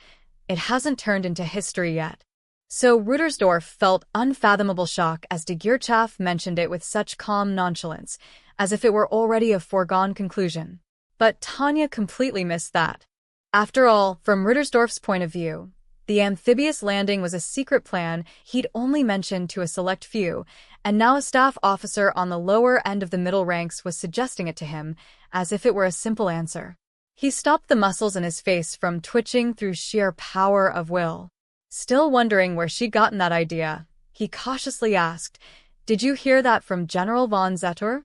It hasn't turned into history yet. So Rudersdorf felt unfathomable shock as de Geerchaf mentioned it with such calm nonchalance, as if it were already a foregone conclusion. But Tanya completely missed that. After all, from Rudersdorf's point of view, the amphibious landing was a secret plan he'd only mentioned to a select few, and now a staff officer on the lower end of the middle ranks was suggesting it to him, as if it were a simple answer. He stopped the muscles in his face from twitching through sheer power of will. Still wondering where she'd gotten that idea, he cautiously asked, "Did you hear that from General von Zetor?"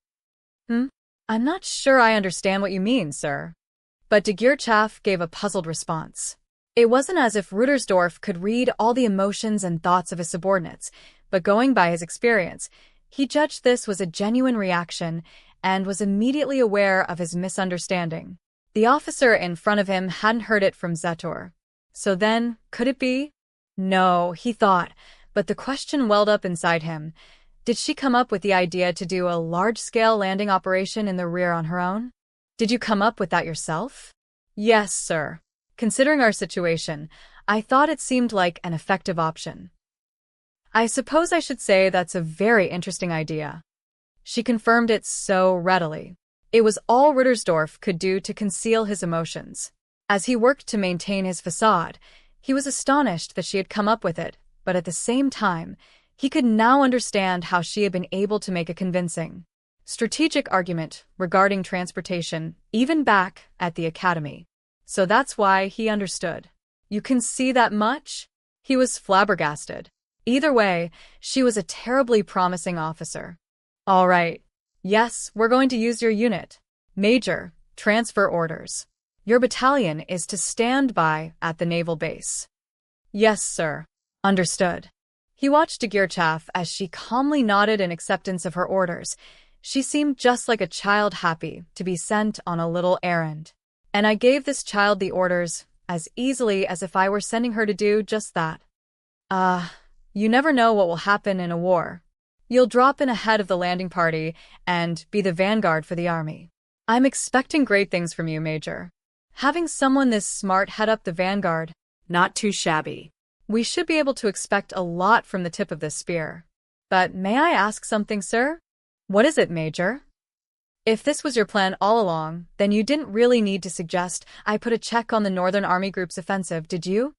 I'm not sure I understand what you mean, sir." But de Geerchaf gave a puzzled response. It wasn't as if Rudersdorf could read all the emotions and thoughts of his subordinates, but going by his experience, He judged this was a genuine reaction and was immediately aware of his misunderstanding. The officer in front of him hadn't heard it from Zetor. So then, could it be? No, he thought, but the question welled up inside him. Did she come up with the idea to do a large-scale landing operation in the rear on her own? Did you come up with that yourself? Yes, sir. Considering our situation, I thought it seemed like an effective option. I suppose I should say that's a very interesting idea. She confirmed it so readily. It was all Rittersdorf could do to conceal his emotions. As he worked to maintain his facade, he was astonished that she had come up with it, but at the same time, he could now understand how she had been able to make a convincing, strategic argument regarding transportation, even back at the academy. So that's why he understood. You can see that much? He was flabbergasted. Either way, she was a terribly promising officer. All right. Yes, we're going to use your unit. Major, transfer orders. Your battalion is to stand by at the naval base. Yes, sir. Understood. He watched Dagirchaff as she calmly nodded in acceptance of her orders. She seemed just like a child happy to be sent on a little errand. And I gave this child the orders as easily as if I were sending her to do just that. You never know what will happen in a war. You'll drop in ahead of the landing party and be the vanguard for the army. I'm expecting great things from you, Major. Having someone this smart head up the vanguard, not too shabby. We should be able to expect a lot from the tip of this spear. But may I ask something, sir? What is it, Major? If this was your plan all along, then you didn't really need to suggest I put a check on the Northern Army Group's offensive, did you?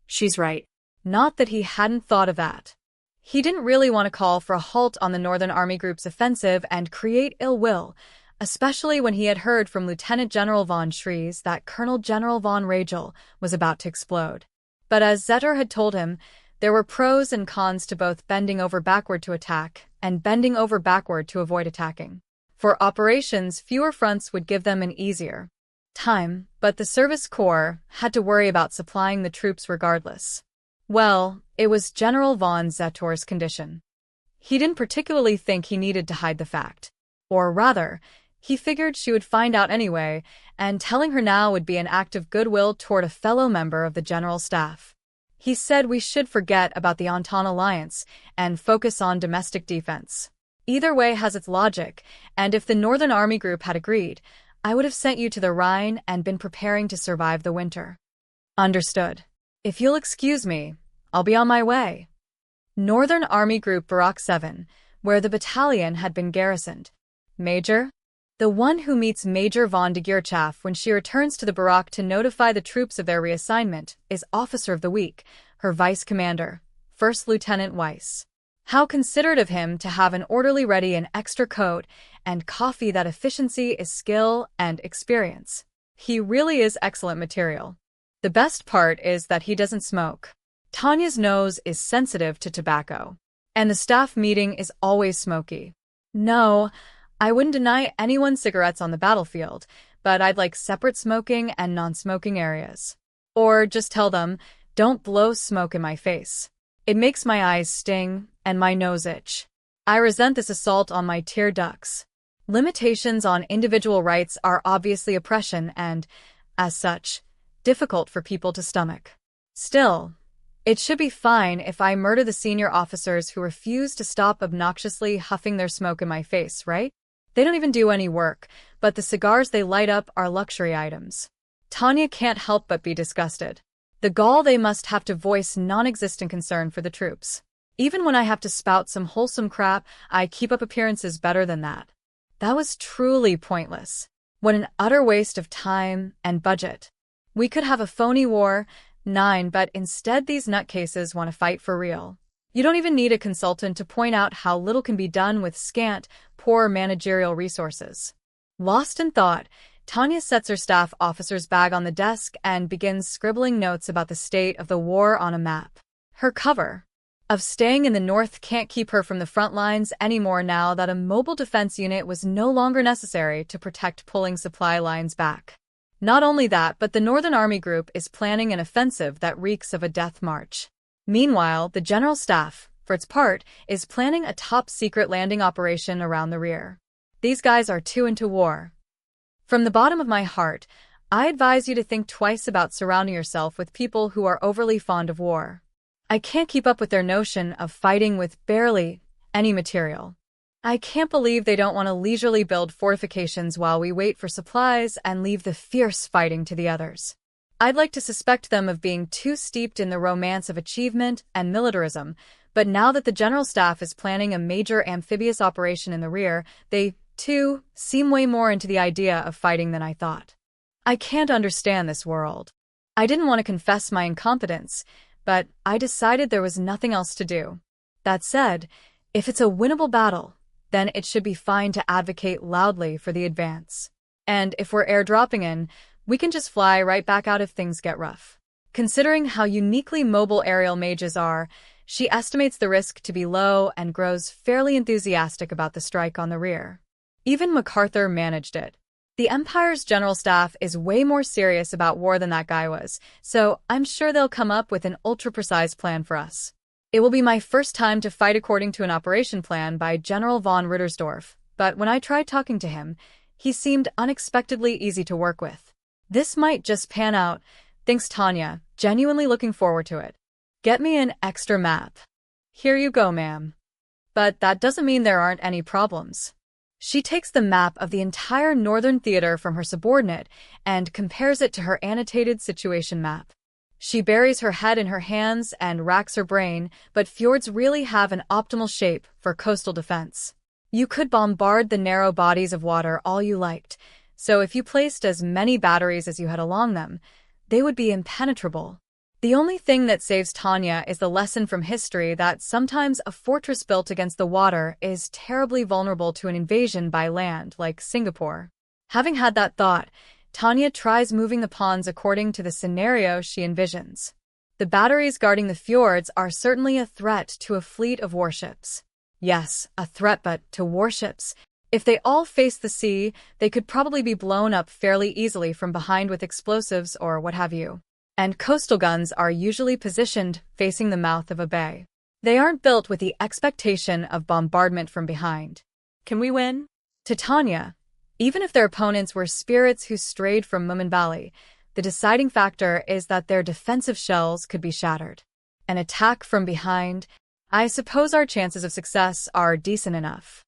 She's right. Not that he hadn't thought of that. He didn't really want to call for a halt on the Northern Army Group's offensive and create ill will, especially when he had heard from Lieutenant General von Schrees that Colonel General von Ragel was about to explode. But as Zetor had told him, there were pros and cons to both bending over backward to attack and bending over backward to avoid attacking. For operations, fewer fronts would give them an easier time, but the Service Corps had to worry about supplying the troops regardless. Well, it was General von Zetor's condition. He didn't particularly think he needed to hide the fact. Or rather, he figured she would find out anyway, and telling her now would be an act of goodwill toward a fellow member of the General Staff. He said we should forget about the Entente Alliance and focus on domestic defense. Either way has its logic, and if the Northern Army Group had agreed, I would have sent you to the Rhine and been preparing to survive the winter. Understood. If you'll excuse me, I'll be on my way. Northern Army Group Barak 7, where the battalion had been garrisoned. Major? The one who meets Major von Dagirchaff when she returns to the Barak to notify the troops of their reassignment is Officer of the Week, her Vice Commander, First Lieutenant Weiss. How considerate of him to have an orderly ready an extra coat and coffee. That efficiency is skill and experience. He really is excellent material. The best part is that he doesn't smoke. Tanya's nose is sensitive to tobacco, and the staff meeting is always smoky. No, I wouldn't deny anyone cigarettes on the battlefield, but I'd like separate smoking and non-smoking areas. Or just tell them, don't blow smoke in my face. It makes my eyes sting and my nose itch. I resent this assault on my tear ducts. Limitations on individual rights are obviously oppression and, as such, difficult for people to stomach. Still, it should be fine if I murder the senior officers who refuse to stop obnoxiously huffing their smoke in my face, right? They don't even do any work, but the cigars they light up are luxury items. Tanya can't help but be disgusted. The gall they must have to voice non-existent concern for the troops. Even when I have to spout some wholesome crap, I keep up appearances better than that. That was truly pointless. What an utter waste of time and budget. We could have a phony war, 9, but instead these nutcases want to fight for real. You don't even need a consultant to point out how little can be done with scant, poor managerial resources. Lost in thought, Tanya sets her staff officer's bag on the desk and begins scribbling notes about the state of the war on a map. Her cover of staying in the north can't keep her from the front lines anymore now that a mobile defense unit was no longer necessary to protect pulling supply lines back. Not only that, but the Northern Army Group is planning an offensive that reeks of a death march. Meanwhile, the General Staff, for its part, is planning a top-secret landing operation around the rear. These guys are too into war. From the bottom of my heart, I advise you to think twice about surrounding yourself with people who are overly fond of war. I can't keep up with their notion of fighting with barely any material. I can't believe they don't want to leisurely build fortifications while we wait for supplies and leave the fierce fighting to the others. I'd like to suspect them of being too steeped in the romance of achievement and militarism, but now that the General Staff is planning a major amphibious operation in the rear, they, too, seem way more into the idea of fighting than I thought. I can't understand this world. I didn't want to confess my incompetence, but I decided there was nothing else to do. That said, if it's a winnable battle, then it should be fine to advocate loudly for the advance. And if we're airdropping in, we can just fly right back out if things get rough. Considering how uniquely mobile aerial mages are, she estimates the risk to be low and grows fairly enthusiastic about the strike on the rear. Even MacArthur managed it. The Empire's general staff is way more serious about war than that guy was, so I'm sure they'll come up with an ultra-precise plan for us. It will be my first time to fight according to an operation plan by General von Rittersdorf, but when I tried talking to him, he seemed unexpectedly easy to work with. This might just pan out, thinks Tanya, genuinely looking forward to it. Get me an extra map. Here you go, ma'am. But that doesn't mean there aren't any problems. She takes the map of the entire Northern Theater from her subordinate and compares it to her annotated situation map. She buries her head in her hands and racks her brain, but fjords really have an optimal shape for coastal defense. You could bombard the narrow bodies of water all you liked, so if you placed as many batteries as you had along them, they would be impenetrable. The only thing that saves Tanya is the lesson from history that sometimes a fortress built against the water is terribly vulnerable to an invasion by land, like Singapore. Having had that thought, Tanya tries moving the pawns according to the scenario she envisions. The batteries guarding the fjords are certainly a threat to a fleet of warships. Yes, a threat, but to warships. If they all face the sea, they could probably be blown up fairly easily from behind with explosives or what have you. And coastal guns are usually positioned facing the mouth of a bay. They aren't built with the expectation of bombardment from behind. Can we win? To Tanya, even if their opponents were spirits who strayed from Moomin Valley, the deciding factor is that their defensive shells could be shattered. An attack from behind, I suppose our chances of success are decent enough.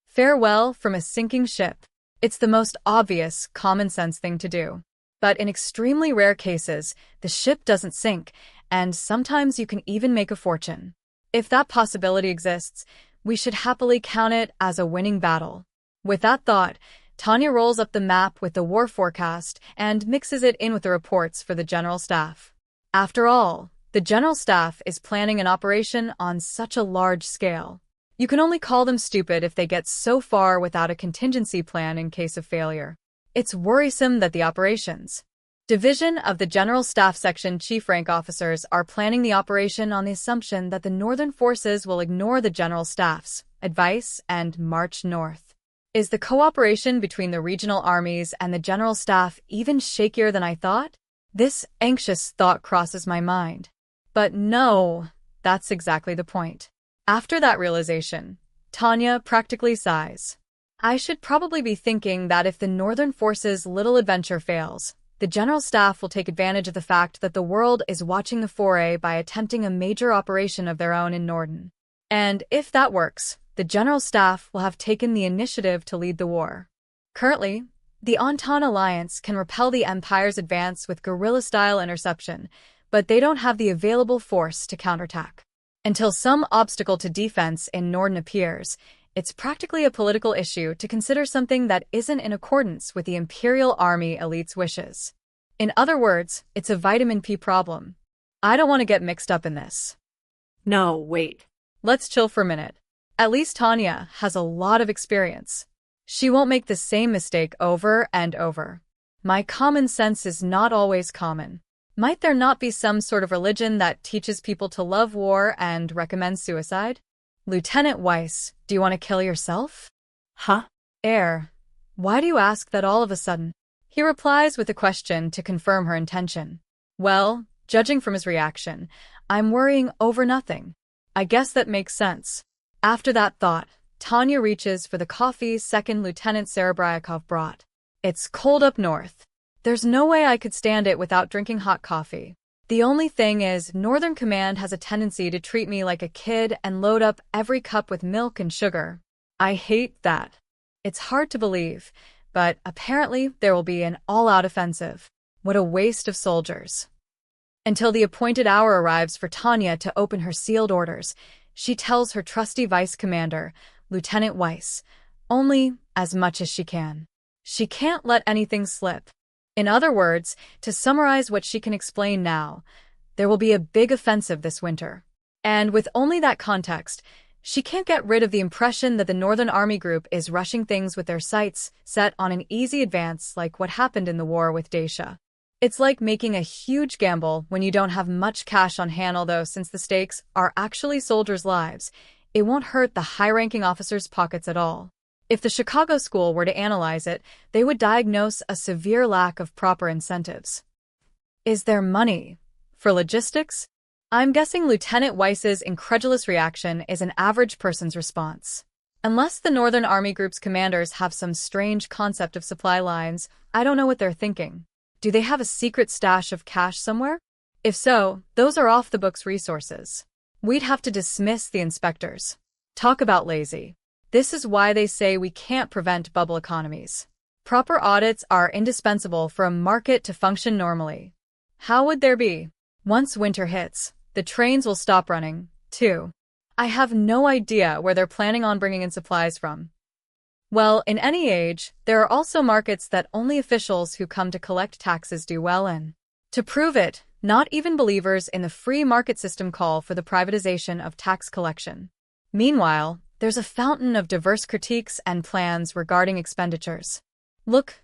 Farewell from a sinking ship. It's the most obvious, common-sense thing to do. But in extremely rare cases, the ship doesn't sink, and sometimes you can even make a fortune. If that possibility exists, we should happily count it as a winning battle. With that thought, Tanya rolls up the map with the war forecast and mixes it in with the reports for the General Staff. After all, the General Staff is planning an operation on such a large scale. You can only call them stupid if they get so far without a contingency plan in case of failure. It's worrisome that the Operations Division of the General Staff Section Chief Rank Officers are planning the operation on the assumption that the Northern forces will ignore the General Staff's advice and march north. Is the cooperation between the regional armies and the General Staff even shakier than I thought? This anxious thought crosses my mind. But no, that's exactly the point. After that realization, Tanya practically sighs. I should probably be thinking that if the Northern forces' little adventure fails, the General Staff will take advantage of the fact that the world is watching the foray by attempting a major operation of their own in Norden. And if that works, the General Staff will have taken the initiative to lead the war. Currently, the Entente Alliance can repel the Empire's advance with guerrilla-style interception, but they don't have the available force to counterattack. Until some obstacle to defense in Norden appears, it's practically a political issue to consider something that isn't in accordance with the Imperial Army elite's wishes. In other words, it's a vitamin P problem. I don't want to get mixed up in this. No, wait. Let's chill for a minute. At least Tanya has a lot of experience. She won't make the same mistake over and over. My common sense is not always common. Might there not be some sort of religion that teaches people to love war and recommends suicide? Lieutenant Weiss, do you want to kill yourself? Huh? Why do you ask that all of a sudden? He replies with a question to confirm her intention. Well, judging from his reaction, I'm worrying over nothing. I guess that makes sense. After that thought, Tanya reaches for the coffee Second Lieutenant Serebryakov brought. It's cold up north. There's no way I could stand it without drinking hot coffee. The only thing is, Northern Command has a tendency to treat me like a kid and load up every cup with milk and sugar. I hate that. It's hard to believe, but apparently there will be an all-out offensive. What a waste of soldiers. Until the appointed hour arrives for Tanya to open her sealed orders, she tells her trusty vice commander, Lieutenant Weiss, only as much as she can. She can't let anything slip. In other words, to summarize what she can explain now, there will be a big offensive this winter. And with only that context, she can't get rid of the impression that the Northern Army Group is rushing things with their sights set on an easy advance like what happened in the war with Dacia. It's like making a huge gamble when you don't have much cash on hand, although since the stakes are actually soldiers' lives, it won't hurt the high-ranking officers' pockets at all. If the Chicago school were to analyze it, they would diagnose a severe lack of proper incentives. Is there money for logistics? I'm guessing Lieutenant Weiss's incredulous reaction is an average person's response. Unless the Northern Army Group's commanders have some strange concept of supply lines, I don't know what they're thinking. Do they have a secret stash of cash somewhere? If so, those are off-the-books resources. We'd have to dismiss the inspectors. Talk about lazy. This is why they say we can't prevent bubble economies. Proper audits are indispensable for a market to function normally. How would there be? Once winter hits, the trains will stop running, too. I have no idea where they're planning on bringing in supplies from. Well, in any age, there are also markets that only officials who come to collect taxes do well in. To prove it, not even believers in the free market system call for the privatization of tax collection. Meanwhile, there's a fountain of diverse critiques and plans regarding expenditures. Look,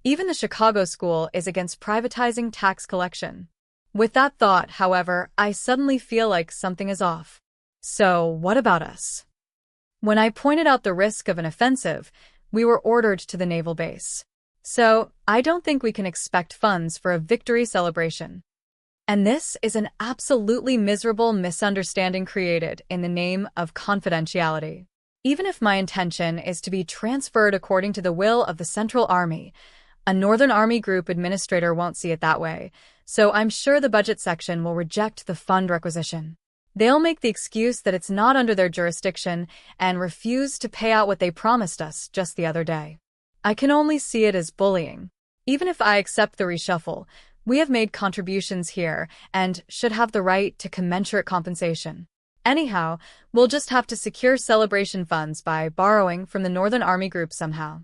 even the Chicago school is against privatizing tax collection. With that thought, however, I suddenly feel like something is off. So, what about us? When I pointed out the risk of an offensive, we were ordered to the naval base. So, I don't think we can expect funds for a victory celebration. And this is an absolutely miserable misunderstanding created in the name of confidentiality. Even if my intention is to be transferred according to the will of the Central Army, a Northern Army Group administrator won't see it that way, so I'm sure the budget section will reject the fund requisition. They'll make the excuse that it's not under their jurisdiction and refuse to pay out what they promised us just the other day. I can only see it as bullying. Even if I accept the reshuffle, we have made contributions here and should have the right to commensurate compensation. Anyhow, we'll just have to secure celebration funds by borrowing from the Northern Army Group somehow.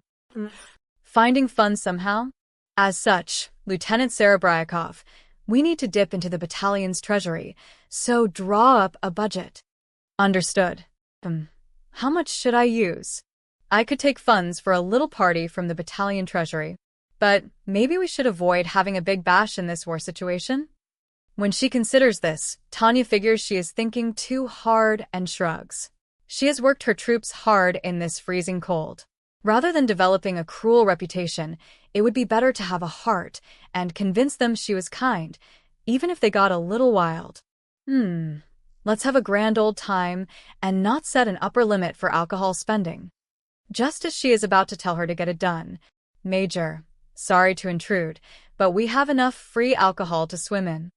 Finding funds somehow? As such, Lieutenant Serebryakov, we need to dip into the battalion's treasury, so draw up a budget. Understood. How much should I use? I could take funds for a little party from the battalion treasury. But maybe we should avoid having a big bash in this war situation? When she considers this, Tanya figures she is thinking too hard and shrugs. She has worked her troops hard in this freezing cold. Rather than developing a cruel reputation, it would be better to have a heart and convince them she was kind, even if they got a little wild. Let's have a grand old time and not set an upper limit for alcohol spending. Just as she is about to tell her to get it done, Major, sorry to intrude, but we have enough free alcohol to swim in.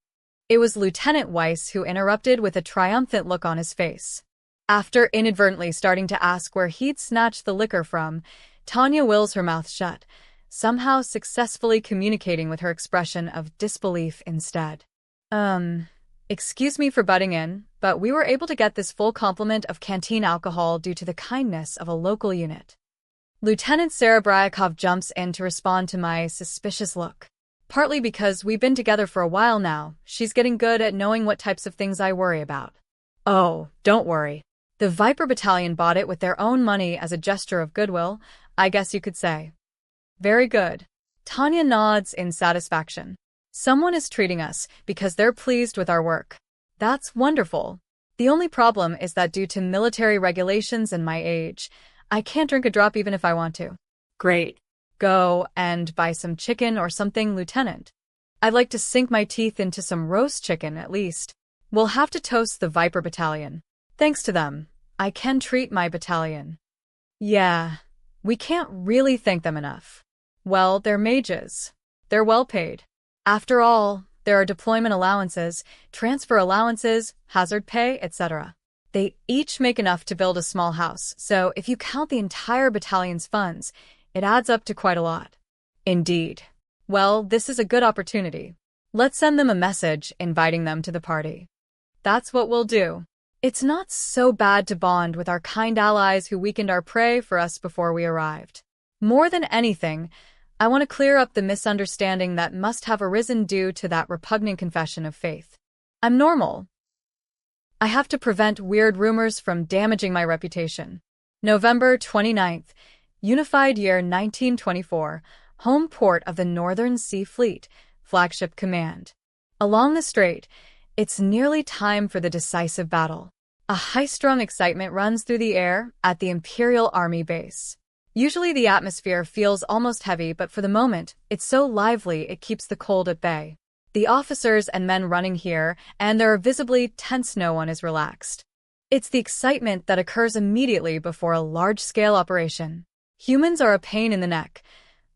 It was Lieutenant Weiss who interrupted with a triumphant look on his face. After inadvertently starting to ask where he'd snatched the liquor from, Tanya wills her mouth shut, somehow successfully communicating with her expression of disbelief instead. Excuse me for butting in, but we were able to get this full complement of canteen alcohol due to the kindness of a local unit. Lieutenant Serebryakov jumps in to respond to my suspicious look. Partly because we've been together for a while now, she's getting good at knowing what types of things I worry about. Oh, don't worry. The Viper Battalion bought it with their own money as a gesture of goodwill, I guess you could say. Very good. Tanya nods in satisfaction. Someone is treating us because they're pleased with our work. That's wonderful. The only problem is that due to military regulations and my age, I can't drink a drop even if I want to. Great. Go and buy some chicken or something, Lieutenant. I'd like to sink my teeth into some roast chicken at least. We'll have to toast the Viper Battalion. Thanks to them, I can treat my battalion. Yeah, we can't really thank them enough. Well, they're mages. They're well paid. After all, there are deployment allowances, transfer allowances, hazard pay, etc. They each make enough to build a small house, so if you count the entire battalion's funds, it adds up to quite a lot. Indeed. Well, this is a good opportunity. Let's send them a message inviting them to the party. That's what we'll do. It's not so bad to bond with our kind allies who weakened our prey for us before we arrived. More than anything, I want to clear up the misunderstanding that must have arisen due to that repugnant confession of faith. I'm normal. I have to prevent weird rumors from damaging my reputation. November 29th, Unified Year 1924, home port of the Northern Sea Fleet, Flagship Command. Along the strait, it's nearly time for the decisive battle. A high-strung excitement runs through the air at the Imperial Army base. Usually the atmosphere feels almost heavy, but for the moment, it's so lively it keeps the cold at bay. The officers and men running here, and there are visibly tense, no one is relaxed. It's the excitement that occurs immediately before a large-scale operation. Humans are a pain in the neck.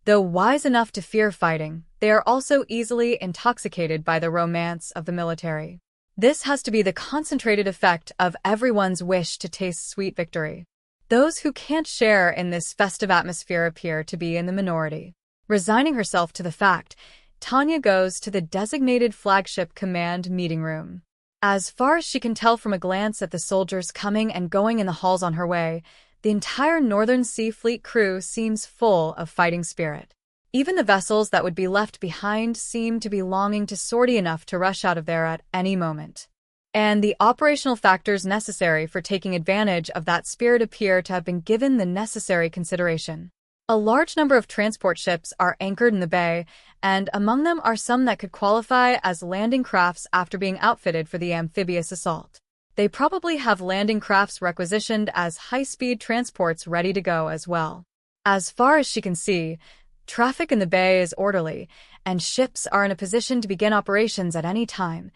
Though wise enough to fear fighting, they are also easily intoxicated by the romance of the military. This has to be the concentrated effect of everyone's wish to taste sweet victory. Those who can't share in this festive atmosphere appear to be in the minority. Resigning herself to the fact, Tanya goes to the designated Flagship Command meeting room. As far as she can tell from a glance at the soldiers coming and going in the halls on her way, the entire Northern Sea Fleet crew seems full of fighting spirit. Even the vessels that would be left behind seem to be longing to sortie enough to rush out of there at any moment. And the operational factors necessary for taking advantage of that spirit appear to have been given the necessary consideration. A large number of transport ships are anchored in the bay, and among them are some that could qualify as landing crafts after being outfitted for the amphibious assault. They probably have landing crafts requisitioned as high-speed transports ready to go as well. As far as she can see, traffic in the bay is orderly, and ships are in a position to begin operations at any time,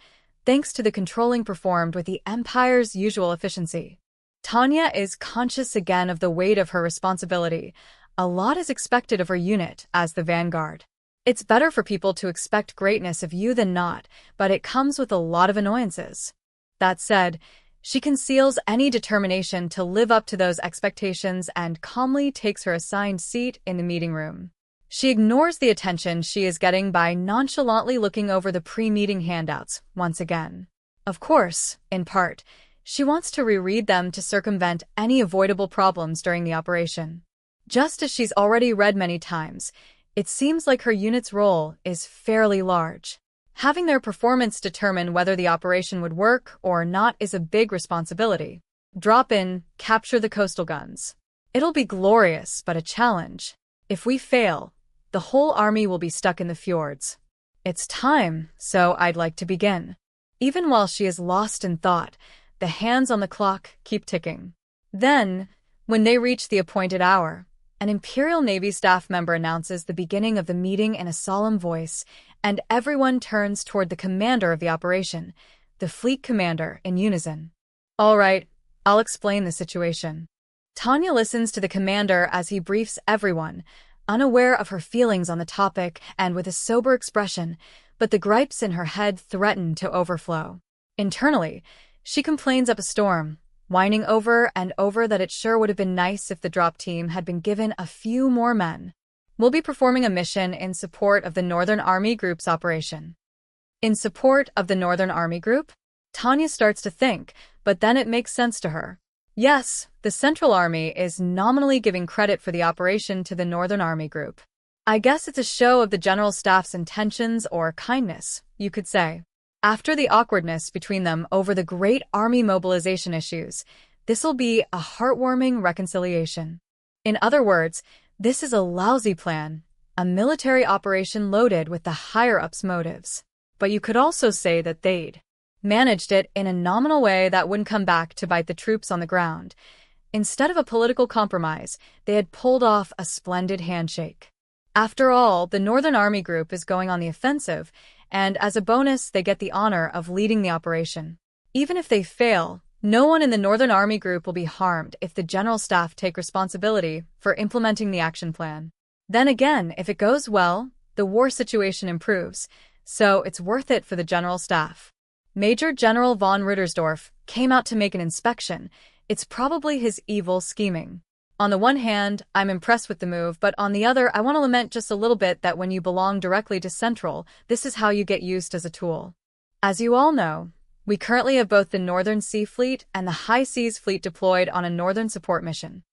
thanks to the controlling performed with the Empire's usual efficiency. Tanya is conscious again of the weight of her responsibility. A lot is expected of her unit as the vanguard. It's better for people to expect greatness of you than not, but it comes with a lot of annoyances. That said, she conceals any determination to live up to those expectations and calmly takes her assigned seat in the meeting room. She ignores the attention she is getting by nonchalantly looking over the pre-meeting handouts once again. Of course, in part, she wants to reread them to circumvent any avoidable problems during the operation. Just as she's already read many times, it seems like her unit's role is fairly large. Having their performance determine whether the operation would work or not is a big responsibility. Drop in, capture the coastal guns. It'll be glorious, but a challenge. If we fail, the whole army will be stuck in the fjords. It's time, so I'd like to begin. Even while she is lost in thought, the hands on the clock keep ticking. Then, when they reach the appointed hour, an Imperial Navy staff member announces the beginning of the meeting in a solemn voice, and everyone turns toward the commander of the operation, the fleet commander, in unison. All right, I'll explain the situation. Tanya listens to the commander as he briefs everyone, unaware of her feelings on the topic and with a sober expression, but the gripes in her head threaten to overflow. Internally, she complains up a storm, whining over and over that it sure would have been nice if the drop team had been given a few more men. We'll be performing a mission in support of the Northern Army Group's operation. In support of the Northern Army Group? Tanya starts to think, but then it makes sense to her. Yes, the Central Army is nominally giving credit for the operation to the Northern Army Group. I guess it's a show of the General Staff's intentions or kindness, you could say. After the awkwardness between them over the great army mobilization issues, this'll be a heartwarming reconciliation. In other words, this is a lousy plan, a military operation loaded with the higher-ups' motives. But you could also say that they'd managed it in a nominal way that wouldn't come back to bite the troops on the ground. Instead of a political compromise, they had pulled off a splendid handshake. After all, the Northern Army Group is going on the offensive, and as a bonus they get the honor of leading the operation. Even if they fail, No one in the Northern Army group will be harmed if the General Staff take responsibility for implementing the action plan. Then again, if it goes well, the war situation improves, so it's worth it for the General Staff. Major General von Ruttersdorf came out to make an inspection. It's probably his evil scheming. On the one hand, I'm impressed with the move, but on the other, I want to lament just a little bit that when you belong directly to Central, this is how you get used as a tool. As you all know, we currently have both the Northern Sea Fleet and the High Seas Fleet deployed on a Northern support mission.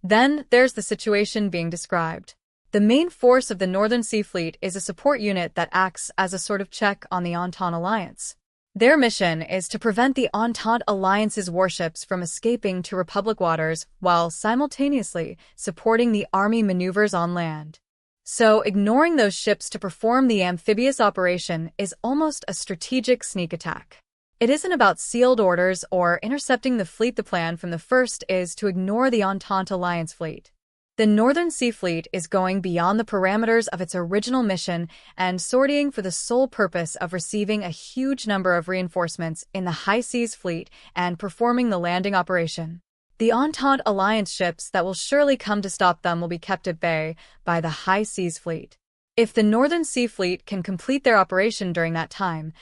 Then there's the situation being described. The main force of the Northern Sea Fleet is a support unit that acts as a sort of check on the Entente Alliance. Their mission is to prevent the Entente Alliance's warships from escaping to Republic waters while simultaneously supporting the Army maneuvers on land. So, ignoring those ships to perform the amphibious operation is almost a strategic sneak attack. It isn't about sealed orders or intercepting the fleet. The plan from the first is to ignore the Entente Alliance fleet. The Northern Sea Fleet is going beyond the parameters of its original mission and sortying for the sole purpose of receiving a huge number of reinforcements in the High Seas Fleet and performing the landing operation. The Entente Alliance ships that will surely come to stop them will be kept at bay by the High Seas Fleet. If the Northern Sea Fleet can complete their operation during that time,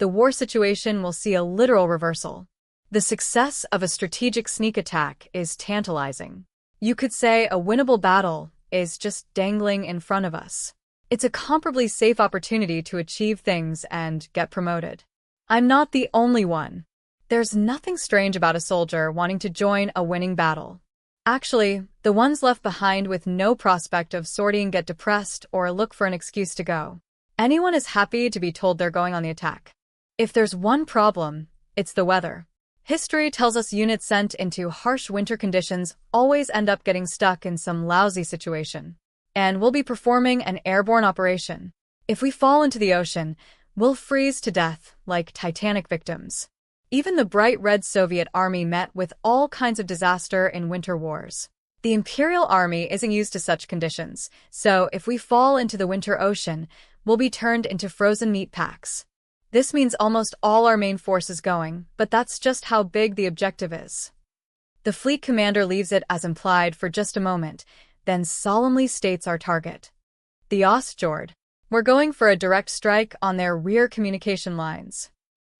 the war situation will see a literal reversal. The success of a strategic sneak attack is tantalizing. You could say a winnable battle is just dangling in front of us. It's a comparably safe opportunity to achieve things and get promoted. I'm not the only one. There's nothing strange about a soldier wanting to join a winning battle. Actually, the ones left behind with no prospect of sorting get depressed or look for an excuse to go. Anyone is happy to be told they're going on the attack. If there's one problem, it's the weather. History tells us units sent into harsh winter conditions always end up getting stuck in some lousy situation. And we'll be performing an airborne operation. If we fall into the ocean, we'll freeze to death like Titanic victims. Even the bright red Soviet army met with all kinds of disaster in winter wars. The Imperial Army isn't used to such conditions, so if we fall into the winter ocean, we'll be turned into frozen meat packs. This means almost all our main force is going, but that's just how big the objective is. The fleet commander leaves it as implied for just a moment, then solemnly states our target. The Ostjord. We're going for a direct strike on their rear communication lines.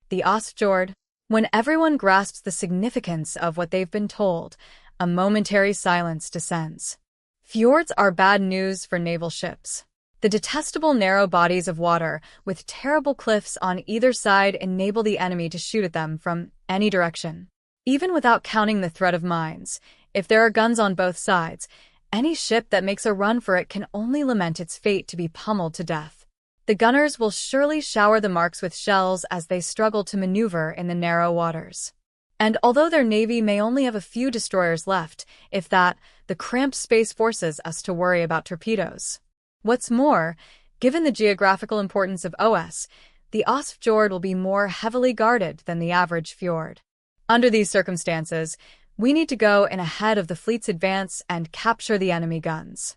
The Ostjord. When everyone grasps the significance of what they've been told, a momentary silence descends. Fjords are bad news for naval ships. The detestable narrow bodies of water with terrible cliffs on either side enable the enemy to shoot at them from any direction. Even without counting the threat of mines, if there are guns on both sides, any ship that makes a run for it can only lament its fate to be pummeled to death. The gunners will surely shower the marks with shells as they struggle to maneuver in the narrow waters. And although their navy may only have a few destroyers left, if that, the cramped space forces us to worry about torpedoes. What's more, given the geographical importance of OS, the Ostfjord will be more heavily guarded than the average fjord. Under these circumstances, we need to go in ahead of the fleet's advance and capture the enemy guns.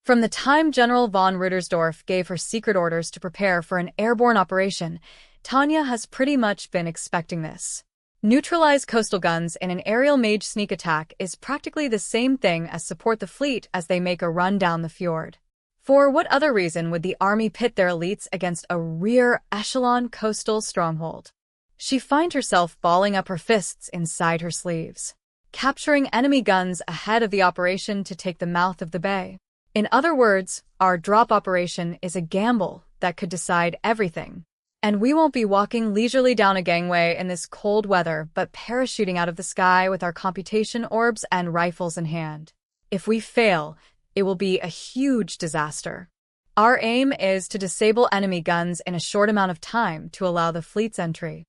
From the time General von Ruttersdorf gave her secret orders to prepare for an airborne operation, Tanya has pretty much been expecting this. Neutralize coastal guns in an aerial mage sneak attack is practically the same thing as support the fleet as they make a run down the fjord. For what other reason would the army pit their elites against a rear echelon coastal stronghold? She finds herself balling up her fists inside her sleeves, capturing enemy guns ahead of the operation to take the mouth of the bay. In other words, our drop operation is a gamble that could decide everything. And we won't be walking leisurely down a gangway in this cold weather, but parachuting out of the sky with our computation orbs and rifles in hand. If we fail, it will be a huge disaster. Our aim is to disable enemy guns in a short amount of time to allow the fleet's entry.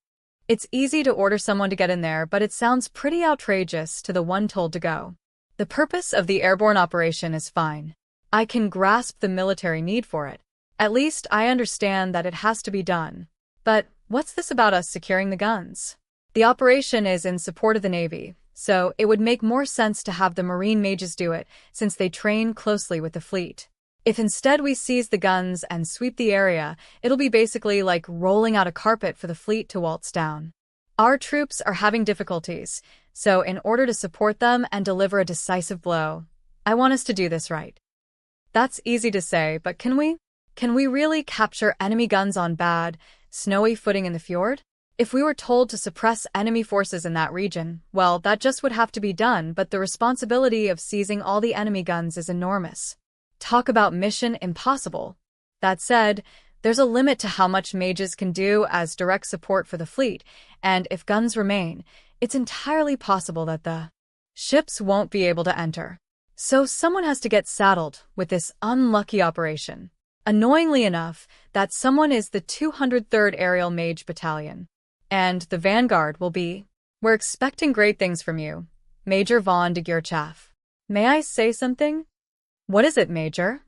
It's easy to order someone to get in there, but it sounds pretty outrageous to the one told to go. The purpose of the airborne operation is fine. I can grasp the military need for it. At least I understand that it has to be done. But what's this about us securing the guns? The operation is in support of the Navy, so it would make more sense to have the Marine mages do it, since they train closely with the fleet. If instead we seize the guns and sweep the area, it'll be basically like rolling out a carpet for the fleet to waltz down. Our troops are having difficulties, so in order to support them and deliver a decisive blow, I want us to do this right. That's easy to say, but can we? Can we really capture enemy guns on bad, snowy footing in the fjord? If we were told to suppress enemy forces in that region, well, that just would have to be done, but the responsibility of seizing all the enemy guns is enormous. Talk about mission impossible. That said, there's a limit to how much mages can do as direct support for the fleet, and if guns remain, it's entirely possible that the ships won't be able to enter. So someone has to get saddled with this unlucky operation. Annoyingly enough, that someone is the 203rd Aerial Mage Battalion. And the vanguard will be, we're expecting great things from you, Major von de Geerchaff. May I say something? What is it, Major?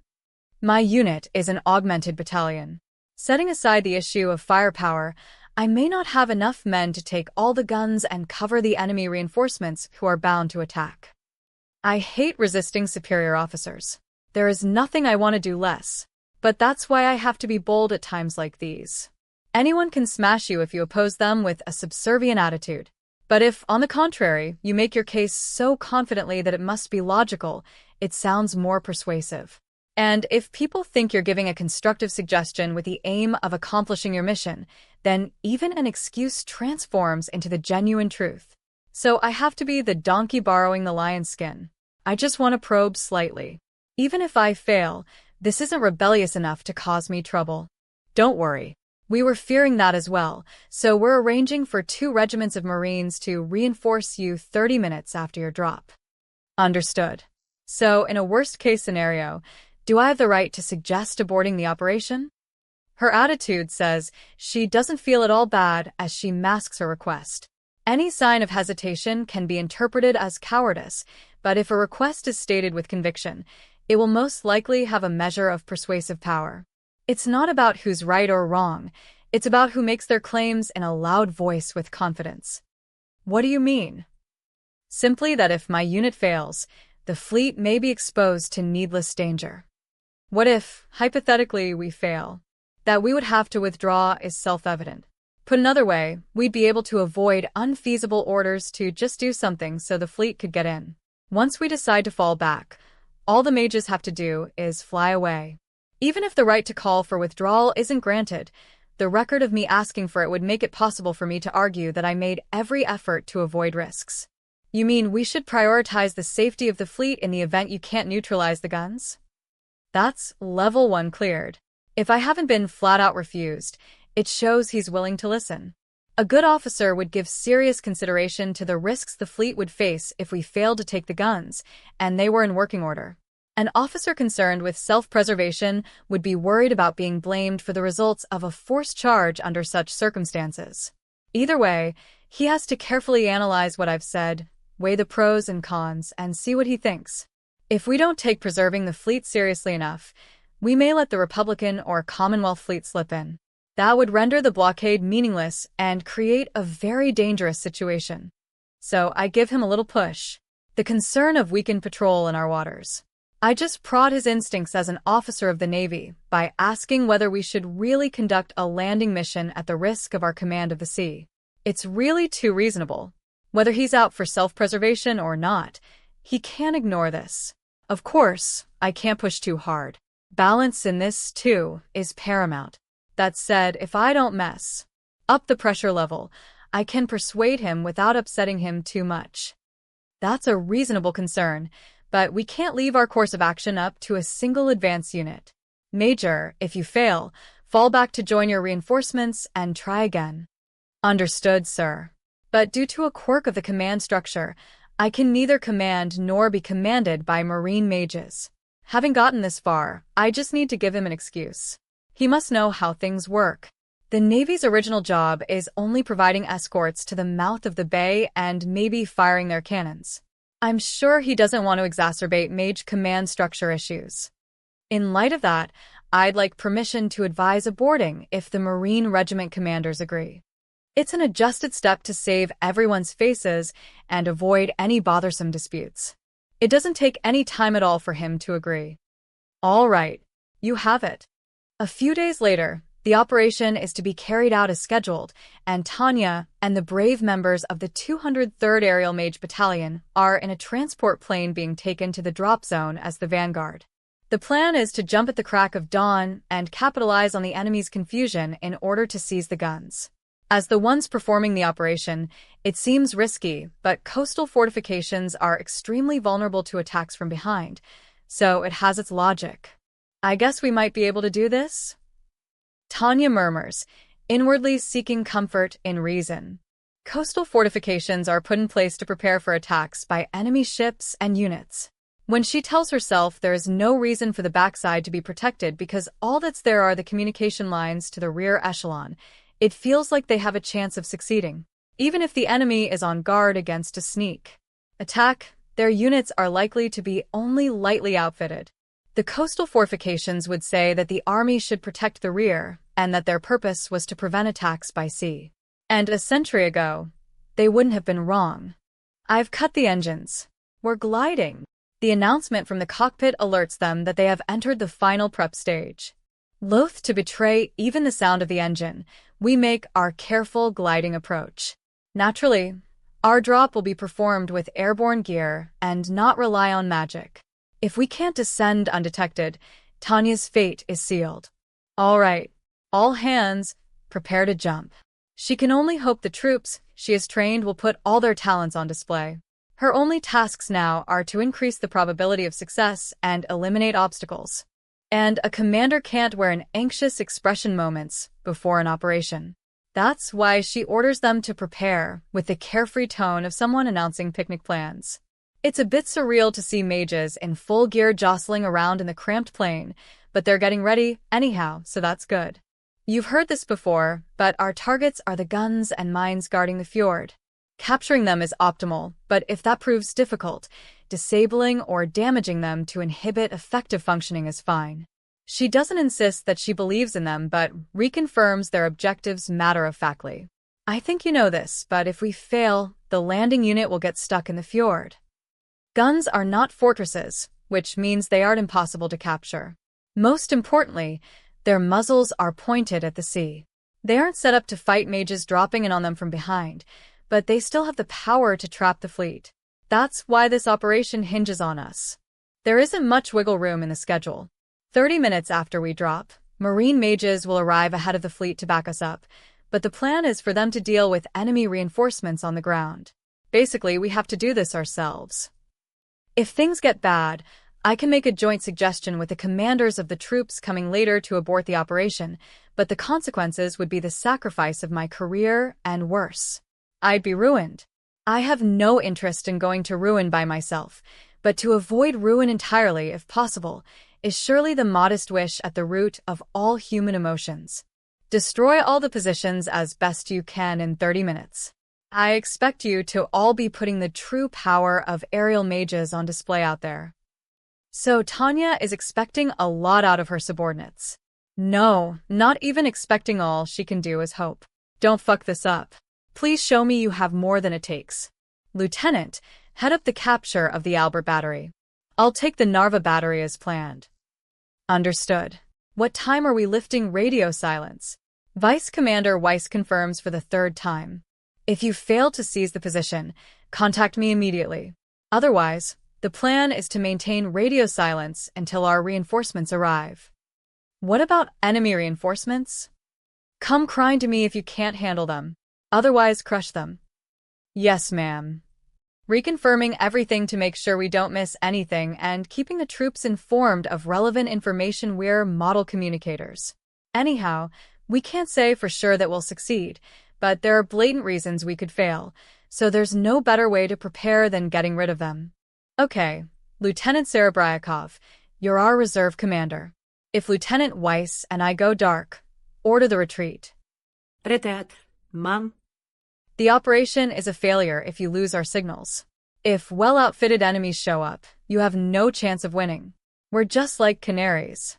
My unit is an augmented battalion. Setting aside the issue of firepower, I may not have enough men to take all the guns and cover the enemy reinforcements who are bound to attack. I hate resisting superior officers. There is nothing I want to do less. But that's why I have to be bold at times like these. Anyone can smash you if you oppose them with a subservient attitude. But if, on the contrary, you make your case so confidently that it must be logical, it sounds more persuasive. And if people think you're giving a constructive suggestion with the aim of accomplishing your mission, then even an excuse transforms into the genuine truth. So I have to be the donkey borrowing the lion's skin. I just want to probe slightly. Even if I fail, this isn't rebellious enough to cause me trouble. Don't worry. We were fearing that as well, so we're arranging for 2 regiments of Marines to reinforce you 30 minutes after your drop. Understood. So, in a worst-case scenario, do I have the right to suggest aborting the operation? Her attitude says she doesn't feel at all bad as she masks her request. Any sign of hesitation can be interpreted as cowardice, but if a request is stated with conviction, it will most likely have a measure of persuasive power. It's not about who's right or wrong, it's about who makes their claims in a loud voice with confidence. What do you mean? Simply that if my unit fails, the fleet may be exposed to needless danger. What if, hypothetically, we fail? That we would have to withdraw is self-evident. Put another way, we'd be able to avoid unfeasible orders to just do something so the fleet could get in. Once we decide to fall back, all the mages have to do is fly away. Even if the right to call for withdrawal isn't granted, the record of me asking for it would make it possible for me to argue that I made every effort to avoid risks. You mean we should prioritize the safety of the fleet in the event you can't neutralize the guns? That's level 1 cleared. If I haven't been flat-out refused, it shows he's willing to listen. A good officer would give serious consideration to the risks the fleet would face if we failed to take the guns, and they were in working order. An officer concerned with self-preservation would be worried about being blamed for the results of a forced charge under such circumstances. Either way, he has to carefully analyze what I've said, weigh the pros and cons, and see what he thinks. If we don't take preserving the fleet seriously enough, we may let the Republican or Commonwealth fleet slip in. That would render the blockade meaningless and create a very dangerous situation. So I give him a little push. The concern of weakened patrol in our waters. I just prod his instincts as an officer of the Navy by asking whether we should really conduct a landing mission at the risk of our command of the sea. It's really too reasonable. Whether he's out for self-preservation or not, he can't ignore this. Of course, I can't push too hard. Balance in this, too, is paramount. That said, if I don't mess up the pressure level, I can persuade him without upsetting him too much. That's a reasonable concern. But we can't leave our course of action up to a single advance unit. Major, if you fail, fall back to join your reinforcements and try again. Understood, sir. But due to a quirk of the command structure, I can neither command nor be commanded by Marine mages. Having gotten this far, I just need to give him an excuse. He must know how things work. The Navy's original job is only providing escorts to the mouth of the bay and maybe firing their cannons. I'm sure he doesn't want to exacerbate mage command structure issues. In light of that, I'd like permission to advise aborting if the Marine Regiment commanders agree. It's an adjusted step to save everyone's faces and avoid any bothersome disputes. It doesn't take any time at all for him to agree. All right, you have it. A few days later, The operation is to be carried out as scheduled, and Tanya and the brave members of the 203rd Aerial Mage Battalion are in a transport plane being taken to the drop zone as the vanguard. The plan is to jump at the crack of dawn and capitalize on the enemy's confusion in order to seize the guns. As the ones performing the operation, it seems risky, but coastal fortifications are extremely vulnerable to attacks from behind, so it has its logic. I guess we might be able to do this? Tanya murmurs, inwardly seeking comfort in reason. Coastal fortifications are put in place to prepare for attacks by enemy ships and units. When she tells herself there is no reason for the backside to be protected because all that's there are the communication lines to the rear echelon, it feels like they have a chance of succeeding. Even if the enemy is on guard against a sneak attack, their units are likely to be only lightly outfitted. The coastal fortifications would say that the army should protect the rear, and that their purpose was to prevent attacks by sea. And a century ago, they wouldn't have been wrong. I've cut the engines. We're gliding. The announcement from the cockpit alerts them that they have entered the final prep stage. Loath to betray even the sound of the engine, we make our careful gliding approach. Naturally, our drop will be performed with airborne gear and not rely on magic. If we can't descend undetected, Tanya's fate is sealed. All right, all hands, prepare to jump. She can only hope the troops she has trained will put all their talents on display. Her only tasks now are to increase the probability of success and eliminate obstacles. And a commander can't wear an anxious expression moments before an operation. That's why she orders them to prepare with the carefree tone of someone announcing picnic plans. It's a bit surreal to see mages in full gear jostling around in the cramped plane, but they're getting ready anyhow, so that's good. You've heard this before, but our targets are the guns and mines guarding the fjord. Capturing them is optimal, but if that proves difficult, disabling or damaging them to inhibit effective functioning is fine. She doesn't insist that she believes in them, but reconfirms their objectives matter-of-factly. I think you know this, but if we fail, the landing unit will get stuck in the fjord. Guns are not fortresses, which means they aren't impossible to capture. Most importantly, their muzzles are pointed at the sea. They aren't set up to fight mages dropping in on them from behind, but they still have the power to trap the fleet. That's why this operation hinges on us. There isn't much wiggle room in the schedule. 30 minutes after we drop, marine mages will arrive ahead of the fleet to back us up, but the plan is for them to deal with enemy reinforcements on the ground. Basically, we have to do this ourselves. If things get bad, I can make a joint suggestion with the commanders of the troops coming later to abort the operation, but the consequences would be the sacrifice of my career and worse. I'd be ruined. I have no interest in going to ruin by myself, but to avoid ruin entirely, if possible, is surely the modest wish at the root of all human emotions. Destroy all the positions as best you can in 30 minutes. I expect you to all be putting the true power of aerial mages on display out there. So Tanya is expecting a lot out of her subordinates. No, not even expecting. All she can do is hope. Don't fuck this up. Please show me you have more than it takes. Lieutenant, head up the capture of the Albert Battery. I'll take the Narva Battery as planned. Understood. What time are we lifting radio silence? Vice Commander Weiss confirms for the third time. If you fail to seize the position, contact me immediately. Otherwise, the plan is to maintain radio silence until our reinforcements arrive. What about enemy reinforcements? Come crying to me if you can't handle them. Otherwise, crush them. Yes, ma'am. Reconfirming everything to make sure we don't miss anything and keeping the troops informed of relevant information. We're model communicators. Anyhow, we can't say for sure that we'll succeed, but there are blatant reasons we could fail, so there's no better way to prepare than getting rid of them. Okay, Lieutenant Serebryakov, you're our reserve commander. If Lieutenant Weiss and I go dark, order the retreat. Retreat, ma'am. The operation is a failure if you lose our signals. If well-outfitted enemies show up, you have no chance of winning. We're just like canaries.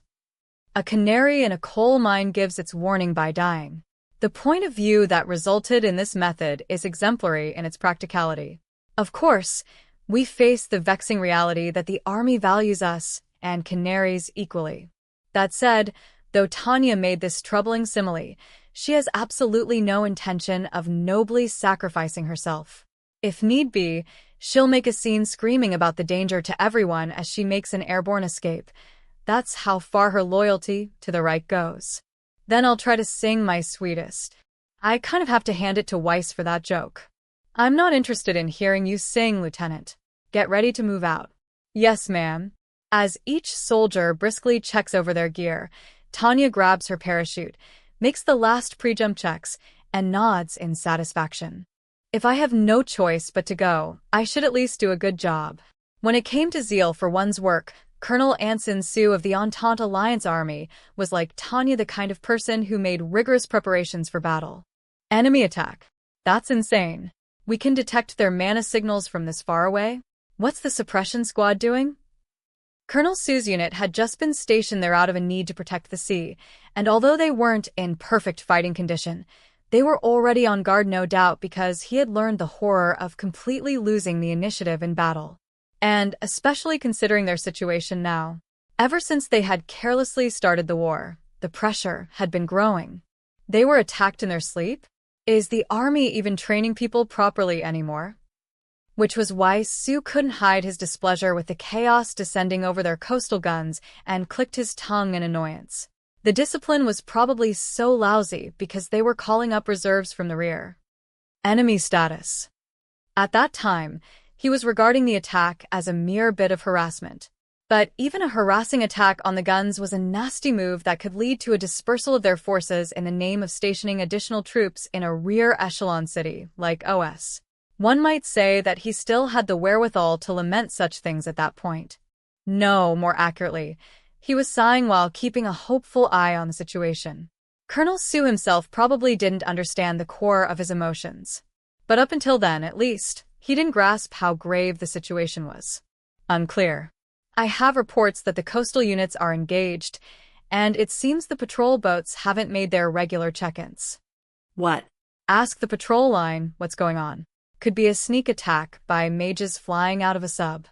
A canary in a coal mine gives its warning by dying. The point of view that resulted in this method is exemplary in its practicality. Of course, we face the vexing reality that the army values us and canaries equally. That said, Though Tanya made this troubling simile, she has absolutely no intention of nobly sacrificing herself. If need be, she'll make a scene screaming about the danger to everyone as she makes an airborne escape. That's how far her loyalty to the right goes. Then I'll try to sing my sweetest. I kind of have to hand it to Weiss for that joke. I'm not interested in hearing you sing, Lieutenant. Get ready to move out. Yes, ma'am. As each soldier briskly checks over their gear, Tanya grabs her parachute, makes the last pre-jump checks, and nods in satisfaction. If I have no choice but to go, I should at least do a good job. When it came to zeal for one's work, Colonel Anson Sue of the Entente Alliance Army was like Tanya, the kind of person who made rigorous preparations for battle. Enemy attack. That's insane. We can detect their mana signals from this far away? What's the suppression squad doing? Colonel Sue's unit had just been stationed there out of a need to protect the sea, and although they weren't in perfect fighting condition, they were already on guard, no doubt, because he had learned the horror of completely losing the initiative in battle. And especially considering their situation now. Ever since they had carelessly started the war, the pressure had been growing. They were attacked in their sleep? Is the army even training people properly anymore? Which was why Sue couldn't hide his displeasure with the chaos descending over their coastal guns and clicked his tongue in annoyance. The discipline was probably so lousy because they were calling up reserves from the rear. Enemy status. At that time, he was regarding the attack as a mere bit of harassment. But even a harassing attack on the guns was a nasty move that could lead to a dispersal of their forces in the name of stationing additional troops in a rear echelon city like OS. One might say that he still had the wherewithal to lament such things at that point. No, more accurately, he was sighing while keeping a hopeful eye on the situation. Colonel Sue himself probably didn't understand the core of his emotions. But up until then, at least, he didn't grasp how grave the situation was. Unclear. I have reports that the coastal units are engaged, and it seems the patrol boats haven't made their regular check-ins. What? Ask the patrol line what's going on. Could be a sneak attack by mages flying out of a sub.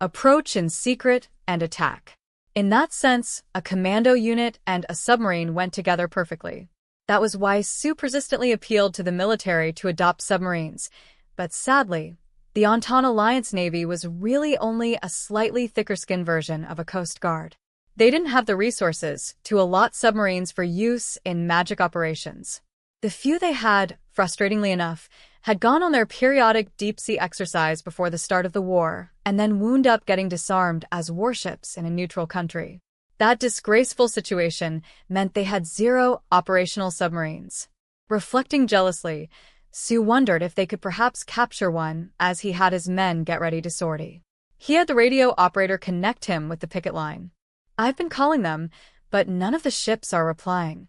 Approach in secret and attack. In that sense, a commando unit and a submarine went together perfectly. That was why Sue persistently appealed to the military to adopt submarines. But sadly, the Entente Alliance Navy was really only a slightly thicker-skinned version of a Coast Guard. They didn't have the resources to allot submarines for use in magic operations. The few they had, frustratingly enough, had gone on their periodic deep-sea exercise before the start of the war, and then wound up getting disarmed as warships in a neutral country. That disgraceful situation meant they had 0 operational submarines. Reflecting jealously, Sue wondered if they could perhaps capture one as he had his men get ready to sortie. He had the radio operator connect him with the picket line. I've been calling them, but none of the ships are replying.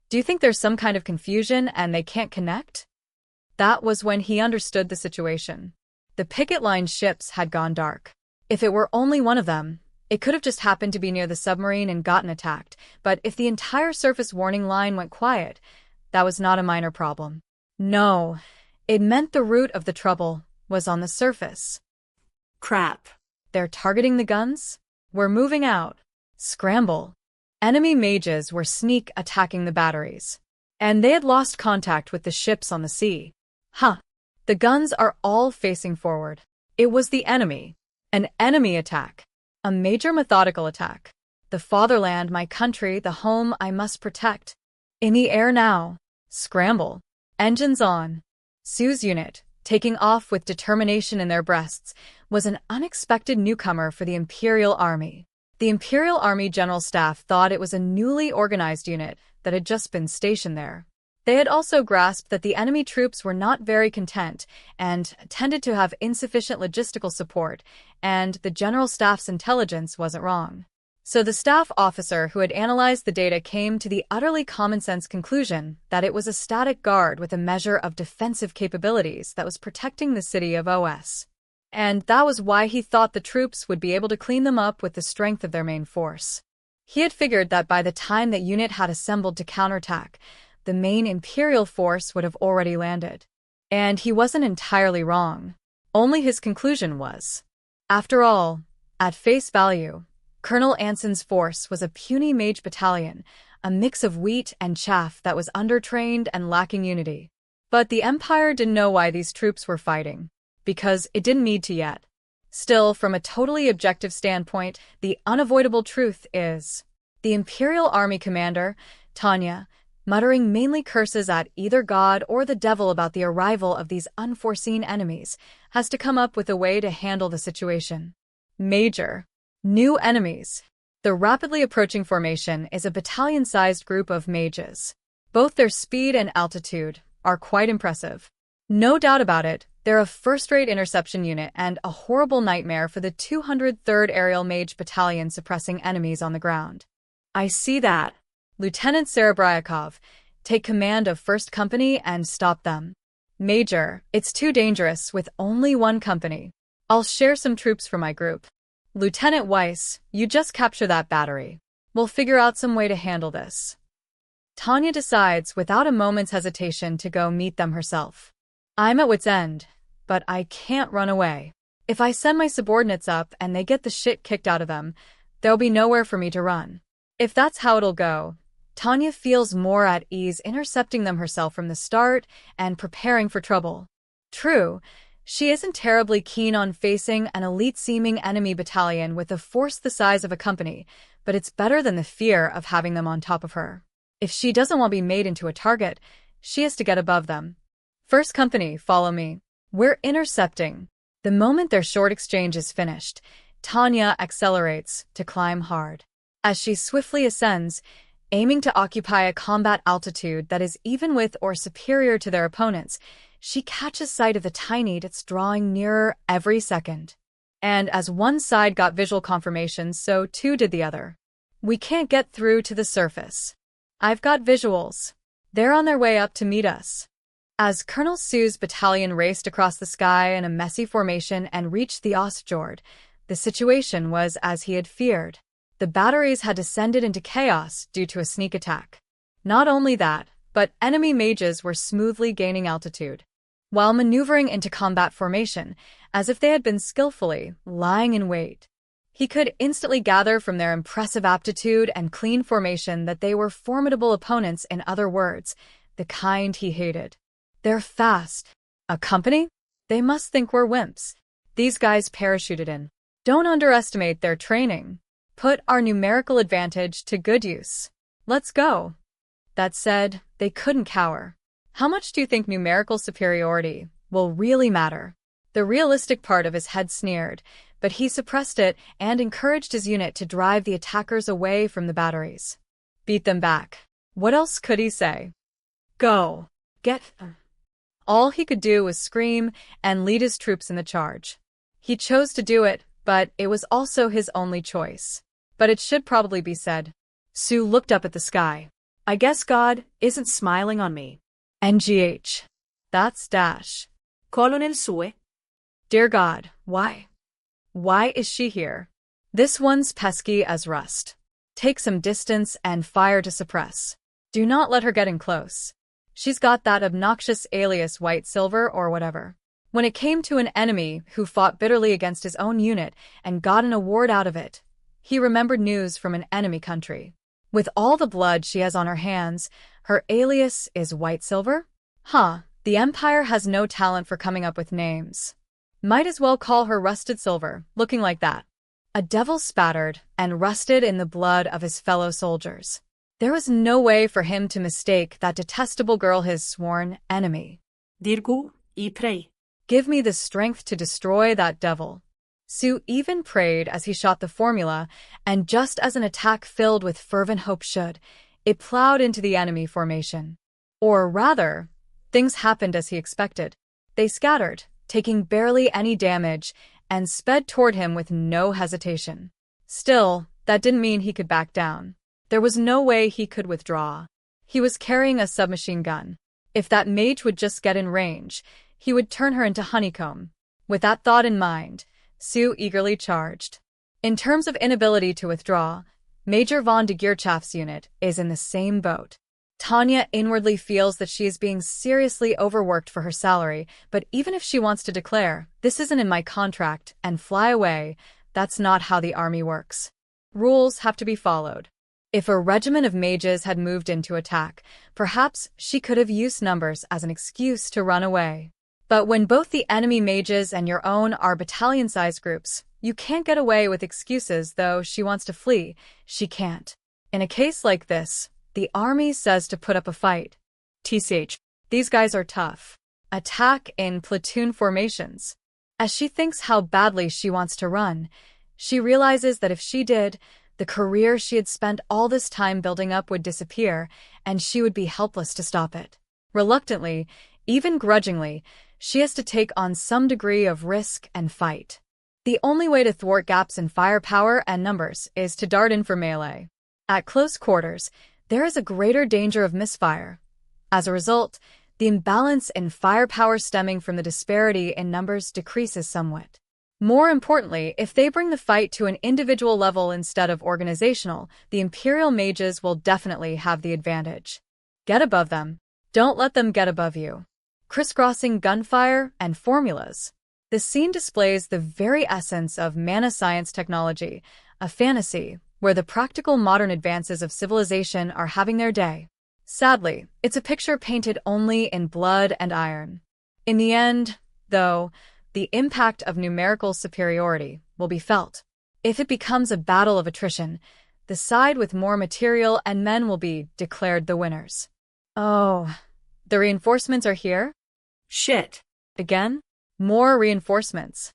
Do you think there's some kind of confusion and they can't connect? That was when he understood the situation. The picket line ships had gone dark. If it were only one of them, it could have just happened to be near the submarine and gotten attacked, but if the entire surface warning line went quiet, that was not a minor problem. No, it meant the root of the trouble was on the surface. Crap. They're targeting the guns? We're moving out. Scramble. Enemy mages were sneak attacking the batteries. And they had lost contact with the ships on the sea. The guns are all facing forward. It was the enemy. An enemy attack. A major methodical attack. The fatherland, my country, the home I must protect. In the air now. Scramble. Engines on. Sue's unit, taking off with determination in their breasts, was an unexpected newcomer for the Imperial Army. The Imperial Army General Staff thought it was a newly organized unit that had just been stationed there. They had also grasped that the enemy troops were not very content and tended to have insufficient logistical support, and the General Staff's intelligence wasn't wrong. So the staff officer who had analyzed the data came to the utterly common-sense conclusion that it was a static guard with a measure of defensive capabilities that was protecting the city of OS. And that was why he thought the troops would be able to clean them up with the strength of their main force. He had figured that by the time that unit had assembled to counterattack, the main Imperial force would have already landed. And he wasn't entirely wrong. Only his conclusion was. After all, at face value, Colonel Anson's force was a puny mage battalion, a mix of wheat and chaff that was undertrained and lacking unity. But the Empire didn't know why these troops were fighting, because it didn't need to yet. Still, from a totally objective standpoint, the unavoidable truth is the Imperial Army commander, Tanya, muttering mainly curses at either God or the devil about the arrival of these unforeseen enemies, has to come up with a way to handle the situation. Major. New enemies. The rapidly approaching formation is a battalion-sized group of mages. Both their speed and altitude are quite impressive. No doubt about it, they're a first-rate interception unit and a horrible nightmare for the 203rd Aerial Mage Battalion suppressing enemies on the ground. I see that. Lieutenant Serebryakov, take command of 1st Company and stop them. Major, it's too dangerous with only one company. I'll share some troops for my group. Lieutenant Weiss, you just capture that battery. We'll figure out some way to handle this. Tanya decides without a moment's hesitation to go meet them herself. I'm at wit's end, but I can't run away. If I send my subordinates up and they get the shit kicked out of them, there'll be nowhere for me to run. If that's how it'll go, Tanya feels more at ease intercepting them herself from the start and preparing for trouble. True, she isn't terribly keen on facing an elite-seeming enemy battalion with a force the size of a company, but it's better than the fear of having them on top of her. If she doesn't want to be made into a target, she has to get above them. 1st Company, follow me. We're intercepting. The moment their short exchange is finished, Tanya accelerates to climb hard. As she swiftly ascends, aiming to occupy a combat altitude that is even with or superior to their opponents, she catches sight of the tiny that's drawing nearer every second. And as one side got visual confirmation, so too did the other. We can't get through to the surface. I've got visuals. They're on their way up to meet us. As Colonel Sue's battalion raced across the sky in a messy formation and reached the Ostjord, the situation was as he had feared. The batteries had descended into chaos due to a sneak attack. Not only that, but enemy mages were smoothly gaining altitude, while maneuvering into combat formation, as if they had been skillfully lying in wait. He could instantly gather from their impressive aptitude and clean formation that they were formidable opponents, in other words, the kind he hated. They're fast. A company? They must think we're wimps. These guys parachuted in. Don't underestimate their training. Put our numerical advantage to good use. Let's go. That said, they couldn't cower. How much do you think numerical superiority will really matter? The realistic part of his head sneered, but he suppressed it and encouraged his unit to drive the attackers away from the batteries. Beat them back. What else could he say? Go. Get them. All he could do was scream and lead his troops in the charge. He chose to do it, but it was also his only choice. But it should probably be said. Sue looked up at the sky. I guess God isn't smiling on me. NGH. That's Dash. Colonel Sue. Dear God, why? Why is she here? This one's pesky as rust. Take some distance and fire to suppress. Do not let her get in close. She's got that obnoxious alias White Silver or whatever. When it came to an enemy who fought bitterly against his own unit and got an award out of it, he remembered news from an enemy country. With all the blood she has on her hands, her alias is White Silver? Huh, the Empire has no talent for coming up with names. Might as well call her Rusted Silver, looking like that. A devil spattered and rusted in the blood of his fellow soldiers. There was no way for him to mistake that detestable girl his sworn enemy. Dirgu, I pray. Give me the strength to destroy that devil. Sue even prayed as he shot the formula, and just as an attack filled with fervent hope should, it plowed into the enemy formation. Or rather, things happened as he expected. They scattered, taking barely any damage, and sped toward him with no hesitation. Still, that didn't mean he could back down. There was no way he could withdraw. He was carrying a submachine gun. If that mage would just get in range, he would turn her into honeycomb. With that thought in mind, Sue eagerly charged. In terms of inability to withdraw, Major von de Geerchaff's unit is in the same boat. Tanya inwardly feels that she is being seriously overworked for her salary, but even if she wants to declare, "This isn't in my contract," and fly away, that's not how the army works. Rules have to be followed. If a regiment of mages had moved in to attack, perhaps she could have used numbers as an excuse to run away. But when both the enemy mages and your own are battalion-sized groups, you can't get away with excuses. Though she wants to flee, she can't. In a case like this, the army says to put up a fight. TCH, these guys are tough. Attack in platoon formations. As she thinks how badly she wants to run, she realizes that if she did, the career she had spent all this time building up would disappear, and she would be helpless to stop it. Reluctantly, even grudgingly, she has to take on some degree of risk and fight. The only way to thwart gaps in firepower and numbers is to dart in for melee. At close quarters, there is a greater danger of misfire. As a result, the imbalance in firepower stemming from the disparity in numbers decreases somewhat. More importantly, if they bring the fight to an individual level instead of organizational, the Imperial mages will definitely have the advantage. Get above them. Don't let them get above you. Crisscrossing gunfire and formulas. The scene displays the very essence of mana science technology, a fantasy where the practical modern advances of civilization are having their day. Sadly, it's a picture painted only in blood and iron. In the end, though, the impact of numerical superiority will be felt. If it becomes a battle of attrition, the side with more material and men will be declared the winners. Oh, the reinforcements are here? Shit. Again? More reinforcements.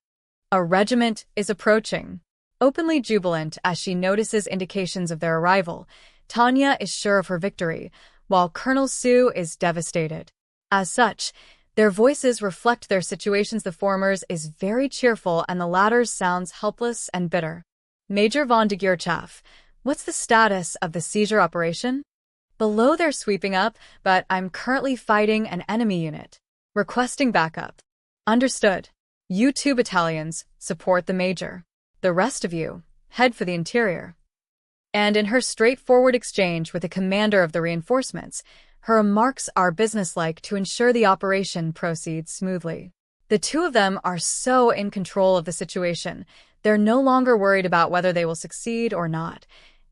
A regiment is approaching. Openly jubilant as she notices indications of their arrival, Tanya is sure of her victory, while Colonel Sue is devastated. As such, their voices reflect their situations. The former's is very cheerful and the latter's sounds helpless and bitter. Major von de Geerchaff, what's the status of the seizure operation? Below they're sweeping up, but I'm currently fighting an enemy unit. Requesting backup. Understood. You 2 battalions support the major. The rest of you head for the interior. And in her straightforward exchange with the commander of the reinforcements, her remarks are businesslike to ensure the operation proceeds smoothly. The 2 of them are so in control of the situation, they're no longer worried about whether they will succeed or not.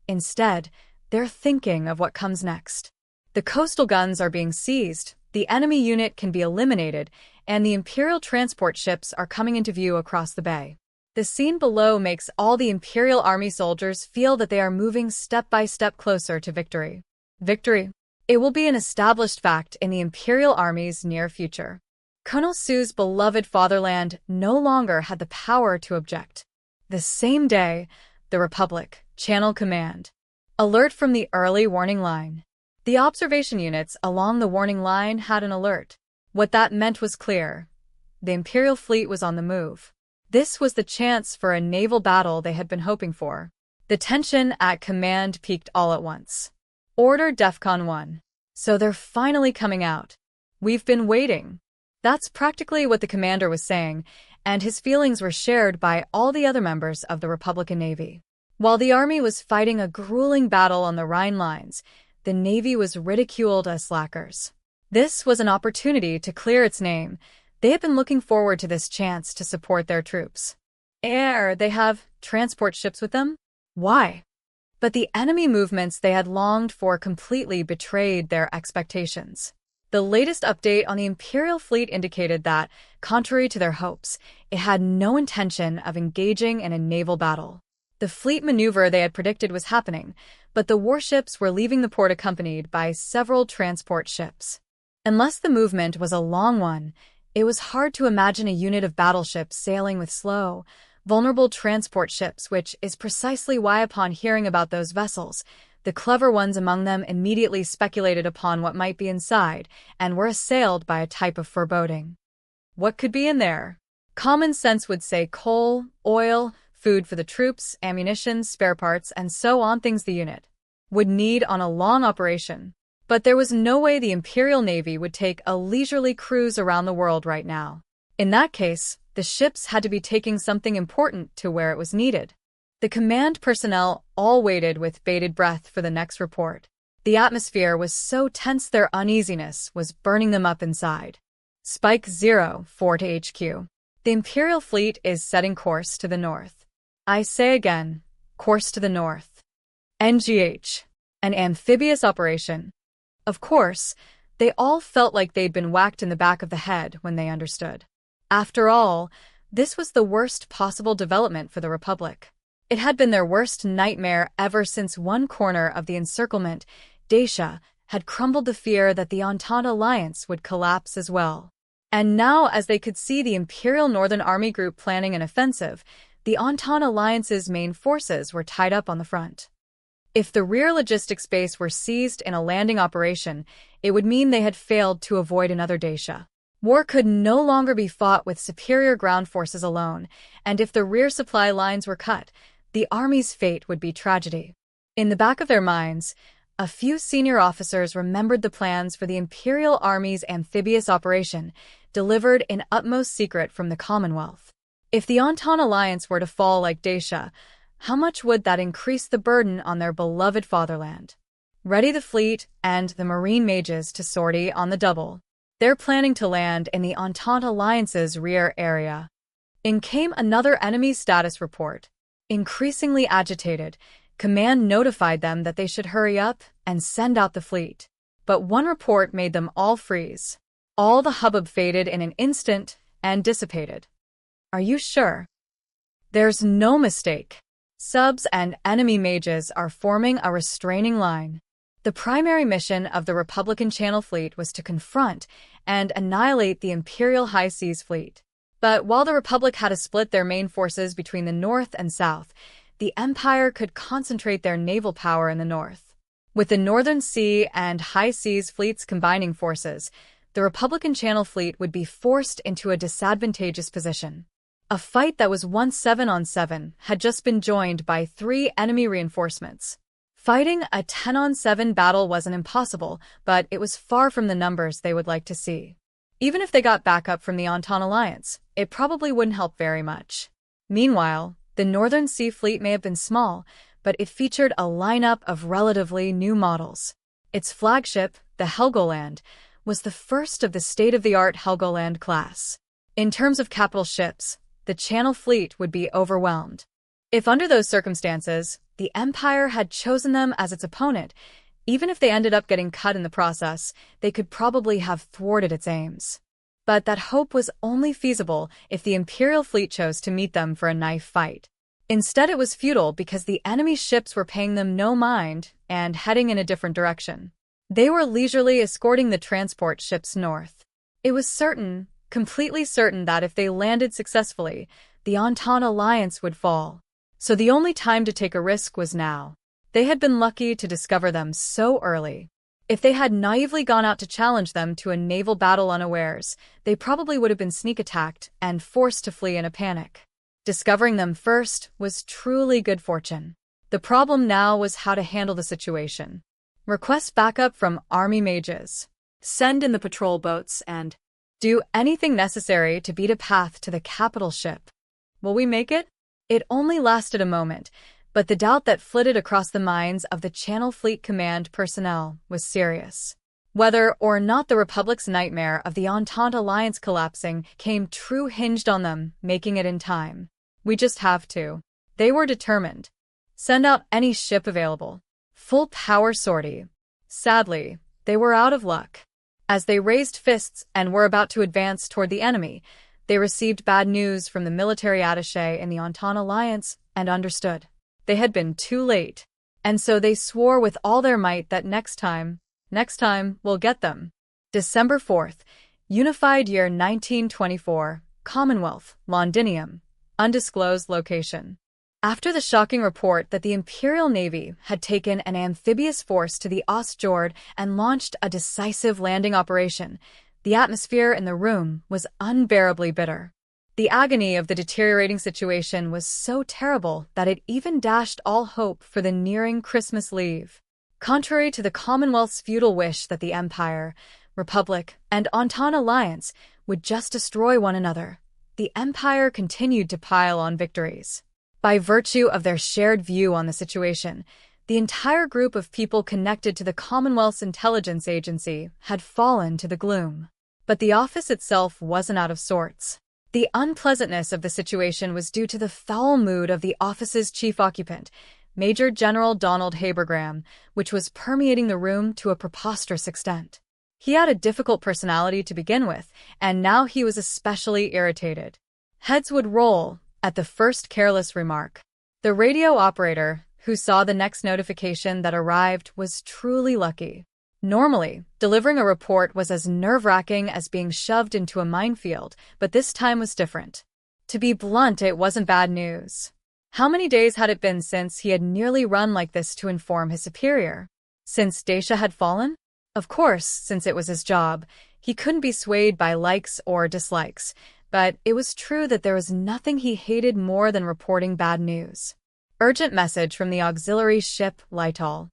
Instead, they're thinking of what comes next. The coastal guns are being seized, the enemy unit can be eliminated, and the Imperial transport ships are coming into view across the bay. The scene below makes all the Imperial Army soldiers feel that they are moving step by step closer to victory. Victory. It will be an established fact in the Imperial Army's near future. Colonel Sue's beloved fatherland no longer had the power to object. The same day, the Republic, Channel Command. Alert from the early warning line. The observation units along the warning line had an alert. What that meant was clear. The Imperial fleet was on the move. This was the chance for a naval battle they had been hoping for. The tension at command peaked all at once. Order DEFCON 1. So they're finally coming out. We've been waiting. That's practically what the commander was saying, and his feelings were shared by all the other members of the Republican Navy. While the Army was fighting a grueling battle on the Rhine lines, the Navy was ridiculed as slackers. This was an opportunity to clear its name. They had been looking forward to this chance to support their troops. They have transport ships with them? Why? But the enemy movements they had longed for completely betrayed their expectations. The latest update on the Imperial fleet indicated that, contrary to their hopes, it had no intention of engaging in a naval battle. The fleet maneuver they had predicted was happening, but the warships were leaving the port accompanied by several transport ships. Unless the movement was a long one, it was hard to imagine a unit of battleships sailing with slow, vulnerable transport ships, which is precisely why upon hearing about those vessels, the clever ones among them immediately speculated upon what might be inside and were assailed by a type of foreboding. What could be in there? Common sense would say coal, oil, food for the troops, ammunition, spare parts, and so on, things the unit would need on a long operation. But there was no way the Imperial Navy would take a leisurely cruise around the world right now. In that case, the ships had to be taking something important to where it was needed. The command personnel all waited with bated breath for the next report. The atmosphere was so tense their uneasiness was burning them up inside. Spike 04 to HQ. The Imperial fleet is setting course to the north. I say again, course to the north. NGH, an amphibious operation. Of course, they all felt like they'd been whacked in the back of the head when they understood. After all, this was the worst possible development for the Republic. It had been their worst nightmare ever since one corner of the encirclement, Dacia, had crumbled the fear that the Entente alliance would collapse as well. And now, as they could see the Imperial Northern Army Group planning an offensive, the Entente alliance's main forces were tied up on the front. If the rear logistics base were seized in a landing operation, it would mean they had failed to avoid another Dacia. War could no longer be fought with superior ground forces alone, and if the rear supply lines were cut, the Army's fate would be tragedy. In the back of their minds, a few senior officers remembered the plans for the Imperial Army's amphibious operation, delivered in utmost secret from the Commonwealth. If the Entente alliance were to fall like Dacia, how much would that increase the burden on their beloved fatherland? Ready the fleet and the Marine mages to sortie on the double. They're planning to land in the Entente alliance's rear area. In came another enemy status report. Increasingly agitated, Command notified them that they should hurry up and send out the fleet. But one report made them all freeze. All the hubbub faded in an instant and dissipated. Are you sure? There's no mistake. Subs and enemy mages are forming a restraining line. The primary mission of the Republican Channel Fleet was to confront and annihilate the Imperial High Seas Fleet. But while the Republic had to split their main forces between the north and south, the Empire could concentrate their naval power in the north. With the Northern Sea and High Seas fleets combining forces, the Republican Channel Fleet would be forced into a disadvantageous position. A fight that was once 7-on-7 had just been joined by 3 enemy reinforcements. Fighting a 10-on-7 battle wasn't impossible, but it was far from the numbers they would like to see. Even if they got backup from the Entente alliance, it probably wouldn't help very much. Meanwhile, the Northern Sea Fleet may have been small, but it featured a lineup of relatively new models. Its flagship, the Helgoland, was the first of the state-of-the-art Helgoland class. In terms of capital ships, the Channel Fleet would be overwhelmed. If under those circumstances, the Empire had chosen them as its opponent, even if they ended up getting cut in the process, they could probably have thwarted its aims. But that hope was only feasible if the Imperial fleet chose to meet them for a knife fight. Instead, it was futile because the enemy ships were paying them no mind and heading in a different direction. They were leisurely escorting the transport ships north. It was certain, completely certain that if they landed successfully, the Entente alliance would fall. So the only time to take a risk was now. They had been lucky to discover them so early. If they had naively gone out to challenge them to a naval battle unawares, they probably would have been sneak attacked and forced to flee in a panic. Discovering them first was truly good fortune. The problem now was how to handle the situation. Request backup from Army mages. Send in the patrol boats and do anything necessary to beat a path to the capital ship. Will we make it? It only lasted a moment, but the doubt that flitted across the minds of the Channel Fleet Command personnel was serious. Whether or not the Republic's nightmare of the Entente alliance collapsing came true hinged on them making it in time. We just have to. They were determined. Send out any ship available. Full power sortie. Sadly, they were out of luck. As they raised fists and were about to advance toward the enemy, they received bad news from the military attaché in the Entente alliance and understood. They had been too late, and so they swore with all their might that next time, we'll get them. December 4th, Unified Year 1924, Commonwealth, Londinium, undisclosed location. After the shocking report that the Imperial Navy had taken an amphibious force to the Ostjord and launched a decisive landing operation, the atmosphere in the room was unbearably bitter. The agony of the deteriorating situation was so terrible that it even dashed all hope for the nearing Christmas leave. Contrary to the Commonwealth's futile wish that the Empire, Republic, and Entente alliance would just destroy one another, the Empire continued to pile on victories. By virtue of their shared view on the situation, the entire group of people connected to the Commonwealth's intelligence agency had fallen to the gloom. But the office itself wasn't out of sorts. The unpleasantness of the situation was due to the foul mood of the office's chief occupant, Major General Donald Habergram, which was permeating the room to a preposterous extent. He had a difficult personality to begin with, and now he was especially irritated. Heads would roll at the first careless remark. The radio operator, who saw the next notification that arrived, was truly lucky. Normally, delivering a report was as nerve-wracking as being shoved into a minefield, but this time was different. To be blunt, it wasn't bad news. How many days had it been since he had nearly run like this to inform his superior? Since Dacia had fallen? Of course, since it was his job, he couldn't be swayed by likes or dislikes, but it was true that there was nothing he hated more than reporting bad news. Urgent message from the auxiliary ship Lytol.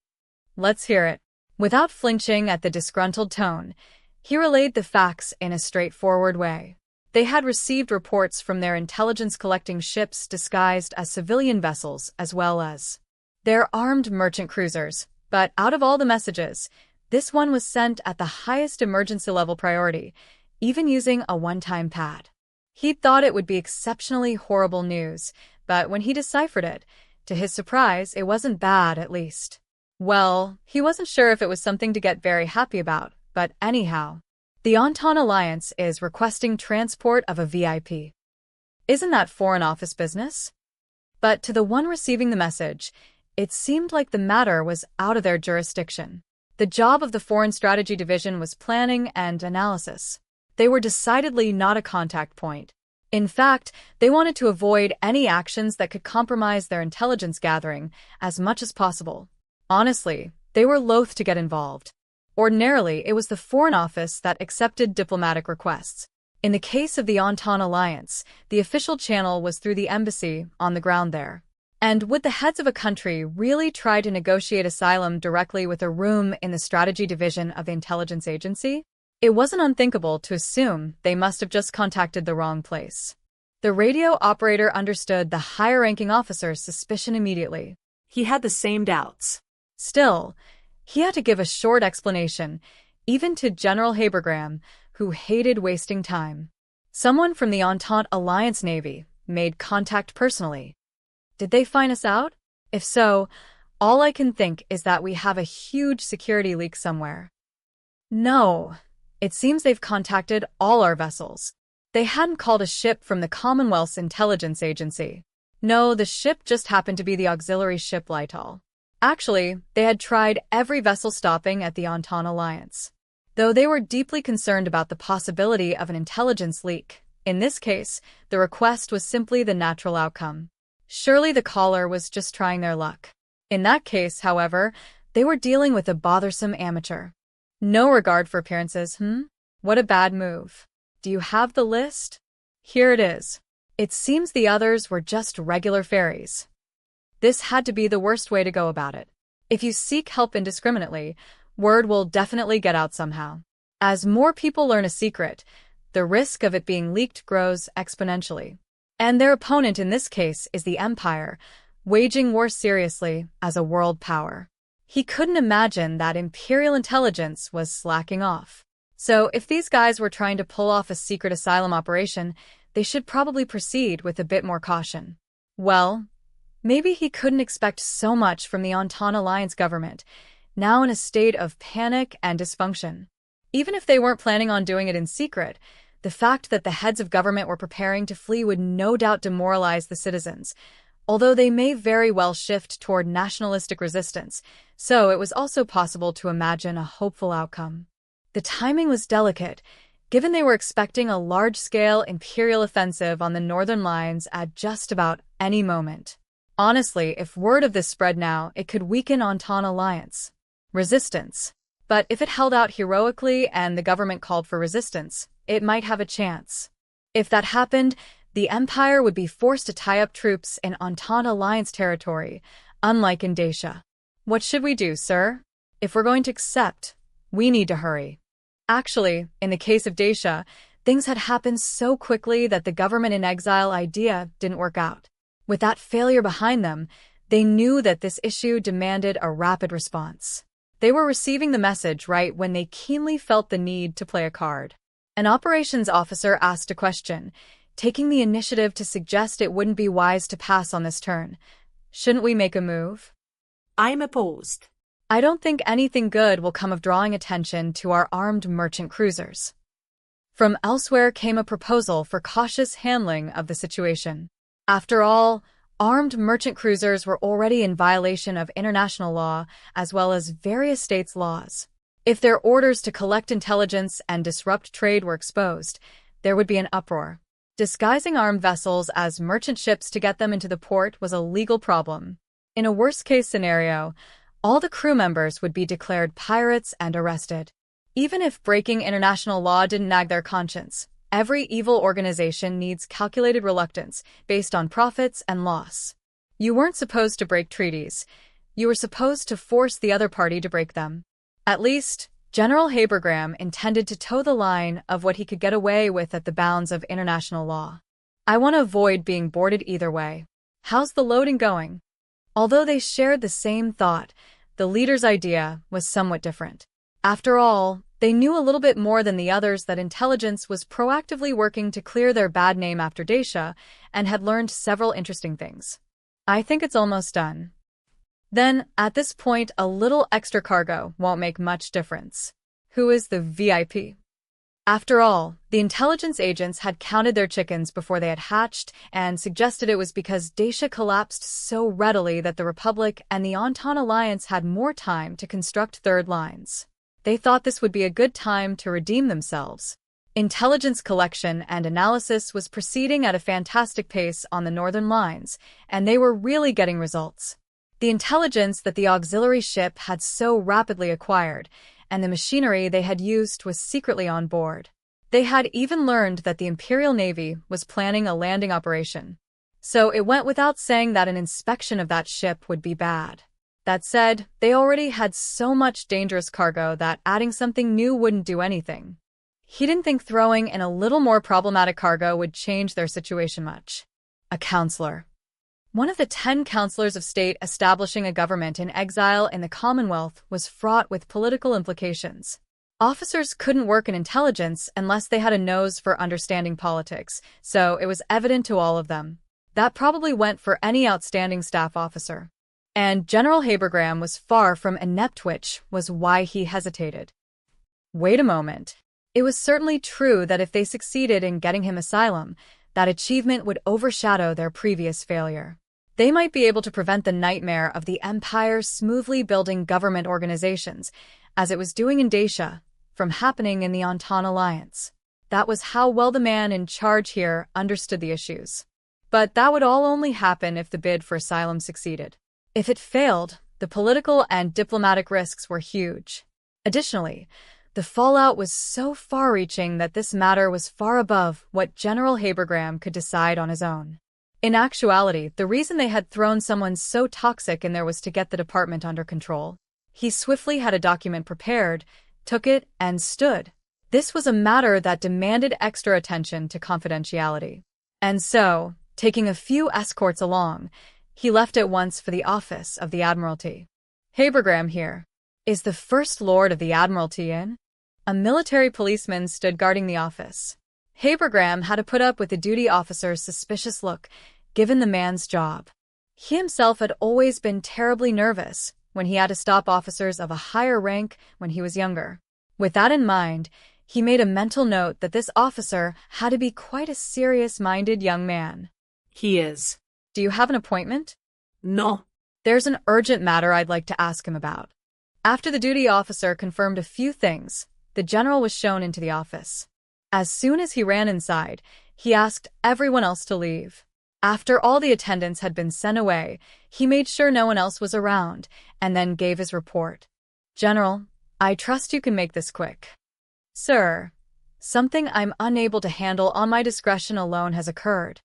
Let's hear it. Without flinching at the disgruntled tone, he relayed the facts in a straightforward way. They had received reports from their intelligence-collecting ships disguised as civilian vessels as well as their armed merchant cruisers, but out of all the messages, this one was sent at the highest emergency-level priority, even using a one-time pad. He'd thought it would be exceptionally horrible news, but when he deciphered it, to his surprise, it wasn't bad, at least. Well, he wasn't sure if it was something to get very happy about, but anyhow. The Entente Alliance is requesting transport of a VIP. Isn't that Foreign Office business? But to the one receiving the message, it seemed like the matter was out of their jurisdiction. The job of the Foreign Strategy Division was planning and analysis. They were decidedly not a contact point. In fact, they wanted to avoid any actions that could compromise their intelligence gathering as much as possible. Honestly, they were loath to get involved. Ordinarily, it was the Foreign Office that accepted diplomatic requests. In the case of the Entente Alliance, the official channel was through the embassy on the ground there. And would the heads of a country really try to negotiate asylum directly with a room in the strategy division of the intelligence agency? It wasn't unthinkable to assume they must have just contacted the wrong place. The radio operator understood the higher-ranking officer's suspicion immediately. He had the same doubts. Still, he had to give a short explanation, even to General Habergram, who hated wasting time. Someone from the Entente Alliance Navy made contact personally. Did they find us out? If so, all I can think is that we have a huge security leak somewhere. No, it seems they've contacted all our vessels. They hadn't called a ship from the Commonwealth's intelligence agency. No, the ship just happened to be the auxiliary ship Lytol. Actually, they had tried every vessel stopping at the Entente Alliance. Though they were deeply concerned about the possibility of an intelligence leak, in this case, the request was simply the natural outcome. Surely the caller was just trying their luck. In that case, however, they were dealing with a bothersome amateur. No regard for appearances, What a bad move. Do you have the list? Here it is. It seems the others were just regular ferries. This had to be the worst way to go about it. If you seek help indiscriminately, word will definitely get out somehow. As more people learn a secret, the risk of it being leaked grows exponentially. And their opponent in this case is the Empire, waging war seriously as a world power. He couldn't imagine that Imperial intelligence was slacking off. So if these guys were trying to pull off a secret asylum operation, they should probably proceed with a bit more caution. Well, maybe he couldn't expect so much from the Entente Alliance government, now in a state of panic and dysfunction. Even if they weren't planning on doing it in secret, the fact that the heads of government were preparing to flee would no doubt demoralize the citizens, although they may very well shift toward nationalistic resistance, so it was also possible to imagine a hopeful outcome. The timing was delicate, given they were expecting a large-scale imperial offensive on the northern lines at just about any moment. Honestly, if word of this spread now, it could weaken Entente Alliance resistance. But if it held out heroically and the government called for resistance, it might have a chance. If that happened, the Empire would be forced to tie up troops in Entente Alliance territory, unlike in Dacia. What should we do, sir? If we're going to accept, we need to hurry. Actually, in the case of Dacia, things had happened so quickly that the government in exile idea didn't work out. With that failure behind them, they knew that this issue demanded a rapid response. They were receiving the message right when they keenly felt the need to play a card. An operations officer asked a question, taking the initiative to suggest it wouldn't be wise to pass on this turn. Shouldn't we make a move? I'm opposed. I don't think anything good will come of drawing attention to our armed merchant cruisers. From elsewhere came a proposal for cautious handling of the situation. After all, armed merchant cruisers were already in violation of international law as well as various states' laws. If their orders to collect intelligence and disrupt trade were exposed, there would be an uproar. Disguising armed vessels as merchant ships to get them into the port was a legal problem. In a worst-case scenario, all the crew members would be declared pirates and arrested. Even if breaking international law didn't nag their conscience, every evil organization needs calculated reluctance based on profits and loss. You weren't supposed to break treaties. You were supposed to force the other party to break them. At least, General Habergram intended to toe the line of what he could get away with at the bounds of international law. I want to avoid being boarded either way. How's the loading going? Although they shared the same thought, the leader's idea was somewhat different. After all, they knew a little bit more than the others that intelligence was proactively working to clear their bad name after Dacia and had learned several interesting things. I think it's almost done. Then, at this point, a little extra cargo won't make much difference. Who is the VIP? After all, the intelligence agents had counted their chickens before they had hatched and suggested it was because Dacia collapsed so readily that the Republic and the Entente Alliance had more time to construct third lines. They thought this would be a good time to redeem themselves. Intelligence collection and analysis was proceeding at a fantastic pace on the northern lines, and they were really getting results. The intelligence that the auxiliary ship had so rapidly acquired, and the machinery they had used was secretly on board. They had even learned that the Imperial Navy was planning a landing operation. So it went without saying that an inspection of that ship would be bad. That said, they already had so much dangerous cargo that adding something new wouldn't do anything. He didn't think throwing in a little more problematic cargo would change their situation much. A counselor. One of the 10 counselors of state establishing a government in exile in the Commonwealth was fraught with political implications. Officers couldn't work in intelligence unless they had a nose for understanding politics, so it was evident to all of them. That probably went for any outstanding staff officer. And General Habergram was far from inept, which was why he hesitated. Wait a moment. It was certainly true that if they succeeded in getting him asylum, that achievement would overshadow their previous failure. They might be able to prevent the nightmare of the Empire smoothly building government organizations, as it was doing in Dacia, from happening in the Entente Alliance. That was how well the man in charge here understood the issues. But that would all only happen if the bid for asylum succeeded. If it failed, the political and diplomatic risks were huge. Additionally, the fallout was so far-reaching that this matter was far above what General Habergram could decide on his own. In actuality, the reason they had thrown someone so toxic in there was to get the department under control. He swiftly had a document prepared, took it, and stood. This was a matter that demanded extra attention to confidentiality. And so, taking a few escorts along, he left at once for the office of the Admiralty. Habergram here. Is the First Lord of the Admiralty in? A military policeman stood guarding the office. Habergram had to put up with the duty officer's suspicious look, given the man's job. He himself had always been terribly nervous when he had to stop officers of a higher rank when he was younger. With that in mind, he made a mental note that this officer had to be quite a serious-minded young man. He is. Do you have an appointment? No. There's an urgent matter I'd like to ask him about. After the duty officer confirmed a few things, the general was shown into the office. As soon as he ran inside, he asked everyone else to leave. After all the attendants had been sent away, he made sure no one else was around, and then gave his report. General, I trust you can make this quick. Sir, something I'm unable to handle on my discretion alone has occurred.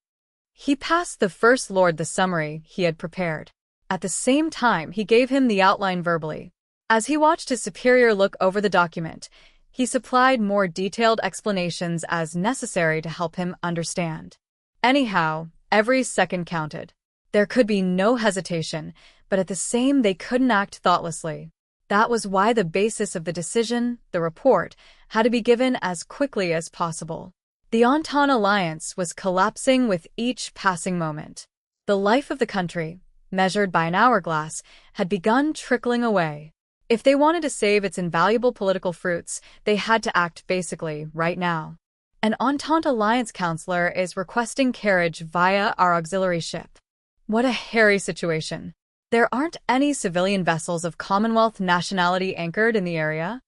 He passed the First Lord the summary he had prepared. At the same time, he gave him the outline verbally. As he watched his superior look over the document, he supplied more detailed explanations as necessary to help him understand. Anyhow, every second counted. There could be no hesitation, but at the same they couldn't act thoughtlessly. That was why the basis of the decision, the report, had to be given as quickly as possible. The Entente alliance was collapsing with each passing moment. The life of the country, measured by an hourglass, had begun trickling away. If they wanted to save its invaluable political fruits, they had to act basically right now. An Entente alliance counselor is requesting carriage via our auxiliary ship. What a hairy situation. There aren't any civilian vessels of Commonwealth nationality anchored in the area.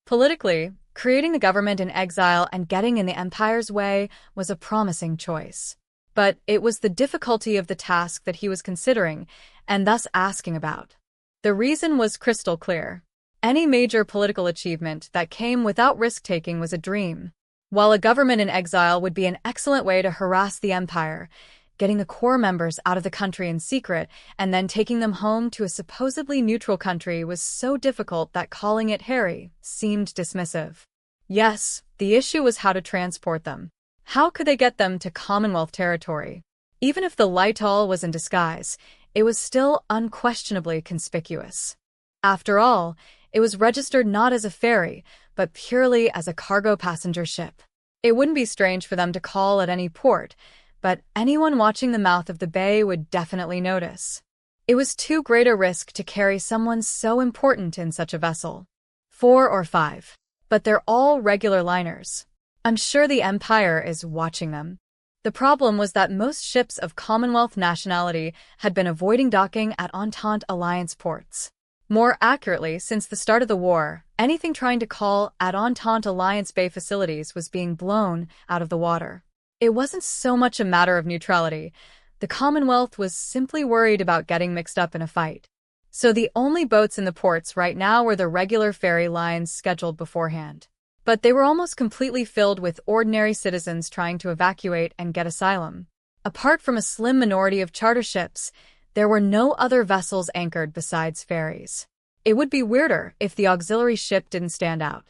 Politically, creating the government in exile and getting in the Empire's way was a promising choice. But it was the difficulty of the task that he was considering, and thus asking about. The reason was crystal clear. Any major political achievement that came without risk-taking was a dream. While a government in exile would be an excellent way to harass the Empire, getting the core members out of the country in secret and then taking them home to a supposedly neutral country was so difficult that calling it hairy seemed dismissive. Yes, the issue was how to transport them. How could they get them to Commonwealth territory? Even if the Lightal was in disguise, it was still unquestionably conspicuous. After all, it was registered not as a ferry, but purely as a cargo passenger ship. It wouldn't be strange for them to call at any port, but anyone watching the mouth of the bay would definitely notice. It was too great a risk to carry someone so important in such a vessel. 4 or 5. But they're all regular liners. I'm sure the Empire is watching them. The problem was that most ships of Commonwealth nationality had been avoiding docking at Entente alliance ports. More accurately, since the start of the war, anything trying to call at Entente alliance bay facilities was being blown out of the water. It wasn't so much a matter of neutrality. The Commonwealth was simply worried about getting mixed up in a fight. So the only boats in the ports right now were the regular ferry lines scheduled beforehand. But they were almost completely filled with ordinary citizens trying to evacuate and get asylum. Apart from a slim minority of charter ships, there were no other vessels anchored besides ferries. It would be weirder if the auxiliary ship didn't stand out.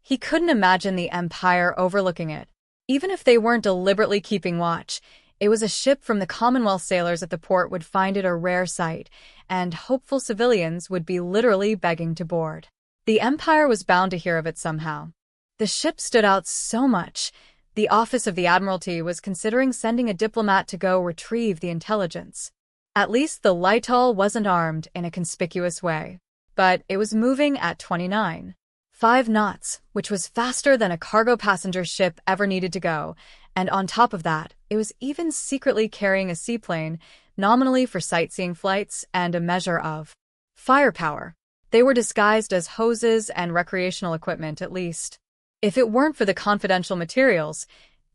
He couldn't imagine the Empire overlooking it. Even if they weren't deliberately keeping watch, it was a ship from the Commonwealth sailors at the port would find it a rare sight, and hopeful civilians would be literally begging to board. The Empire was bound to hear of it somehow. The ship stood out so much, the Office of the Admiralty was considering sending a diplomat to go retrieve the intelligence. At least the Lightal wasn't armed in a conspicuous way. But it was moving at 29.5 knots, which was faster than a cargo passenger ship ever needed to go, and on top of that, it was even secretly carrying a seaplane, nominally for sightseeing flights and a measure of firepower. They were disguised as hoses and recreational equipment at least. If it weren't for the confidential materials,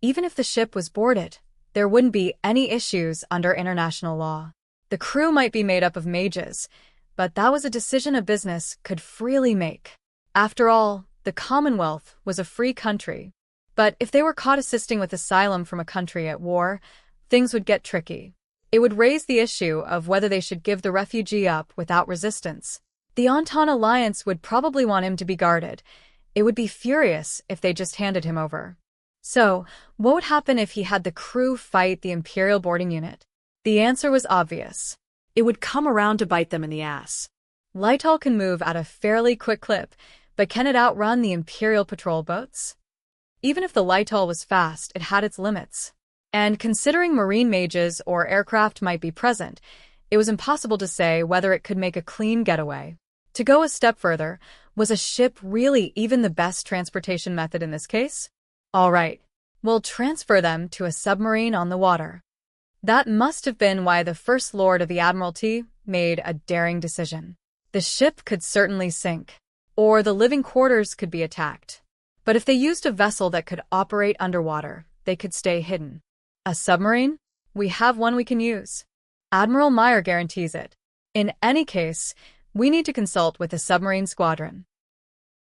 even if the ship was boarded, there wouldn't be any issues under international law. The crew might be made up of mages, but that was a decision a business could freely make. After all, the Commonwealth was a free country. But if they were caught assisting with asylum from a country at war, things would get tricky. It would raise the issue of whether they should give the refugee up without resistance. The Entente alliance would probably want him to be guarded. It would be furious if they just handed him over. So, what would happen if he had the crew fight the Imperial boarding unit? The answer was obvious. It would come around to bite them in the ass. Lightal can move at a fairly quick clip, but can it outrun the Imperial patrol boats? Even if the Lightal was fast, it had its limits. And considering marine mages or aircraft might be present, it was impossible to say whether it could make a clean getaway. To go a step further, was a ship really even the best transportation method in this case? All right, we'll transfer them to a submarine on the water. That must have been why the First Lord of the Admiralty made a daring decision. The ship could certainly sink, or the living quarters could be attacked. But if they used a vessel that could operate underwater, they could stay hidden. A submarine? We have one we can use. Admiral Meyer guarantees it. In any case, we need to consult with the submarine squadron.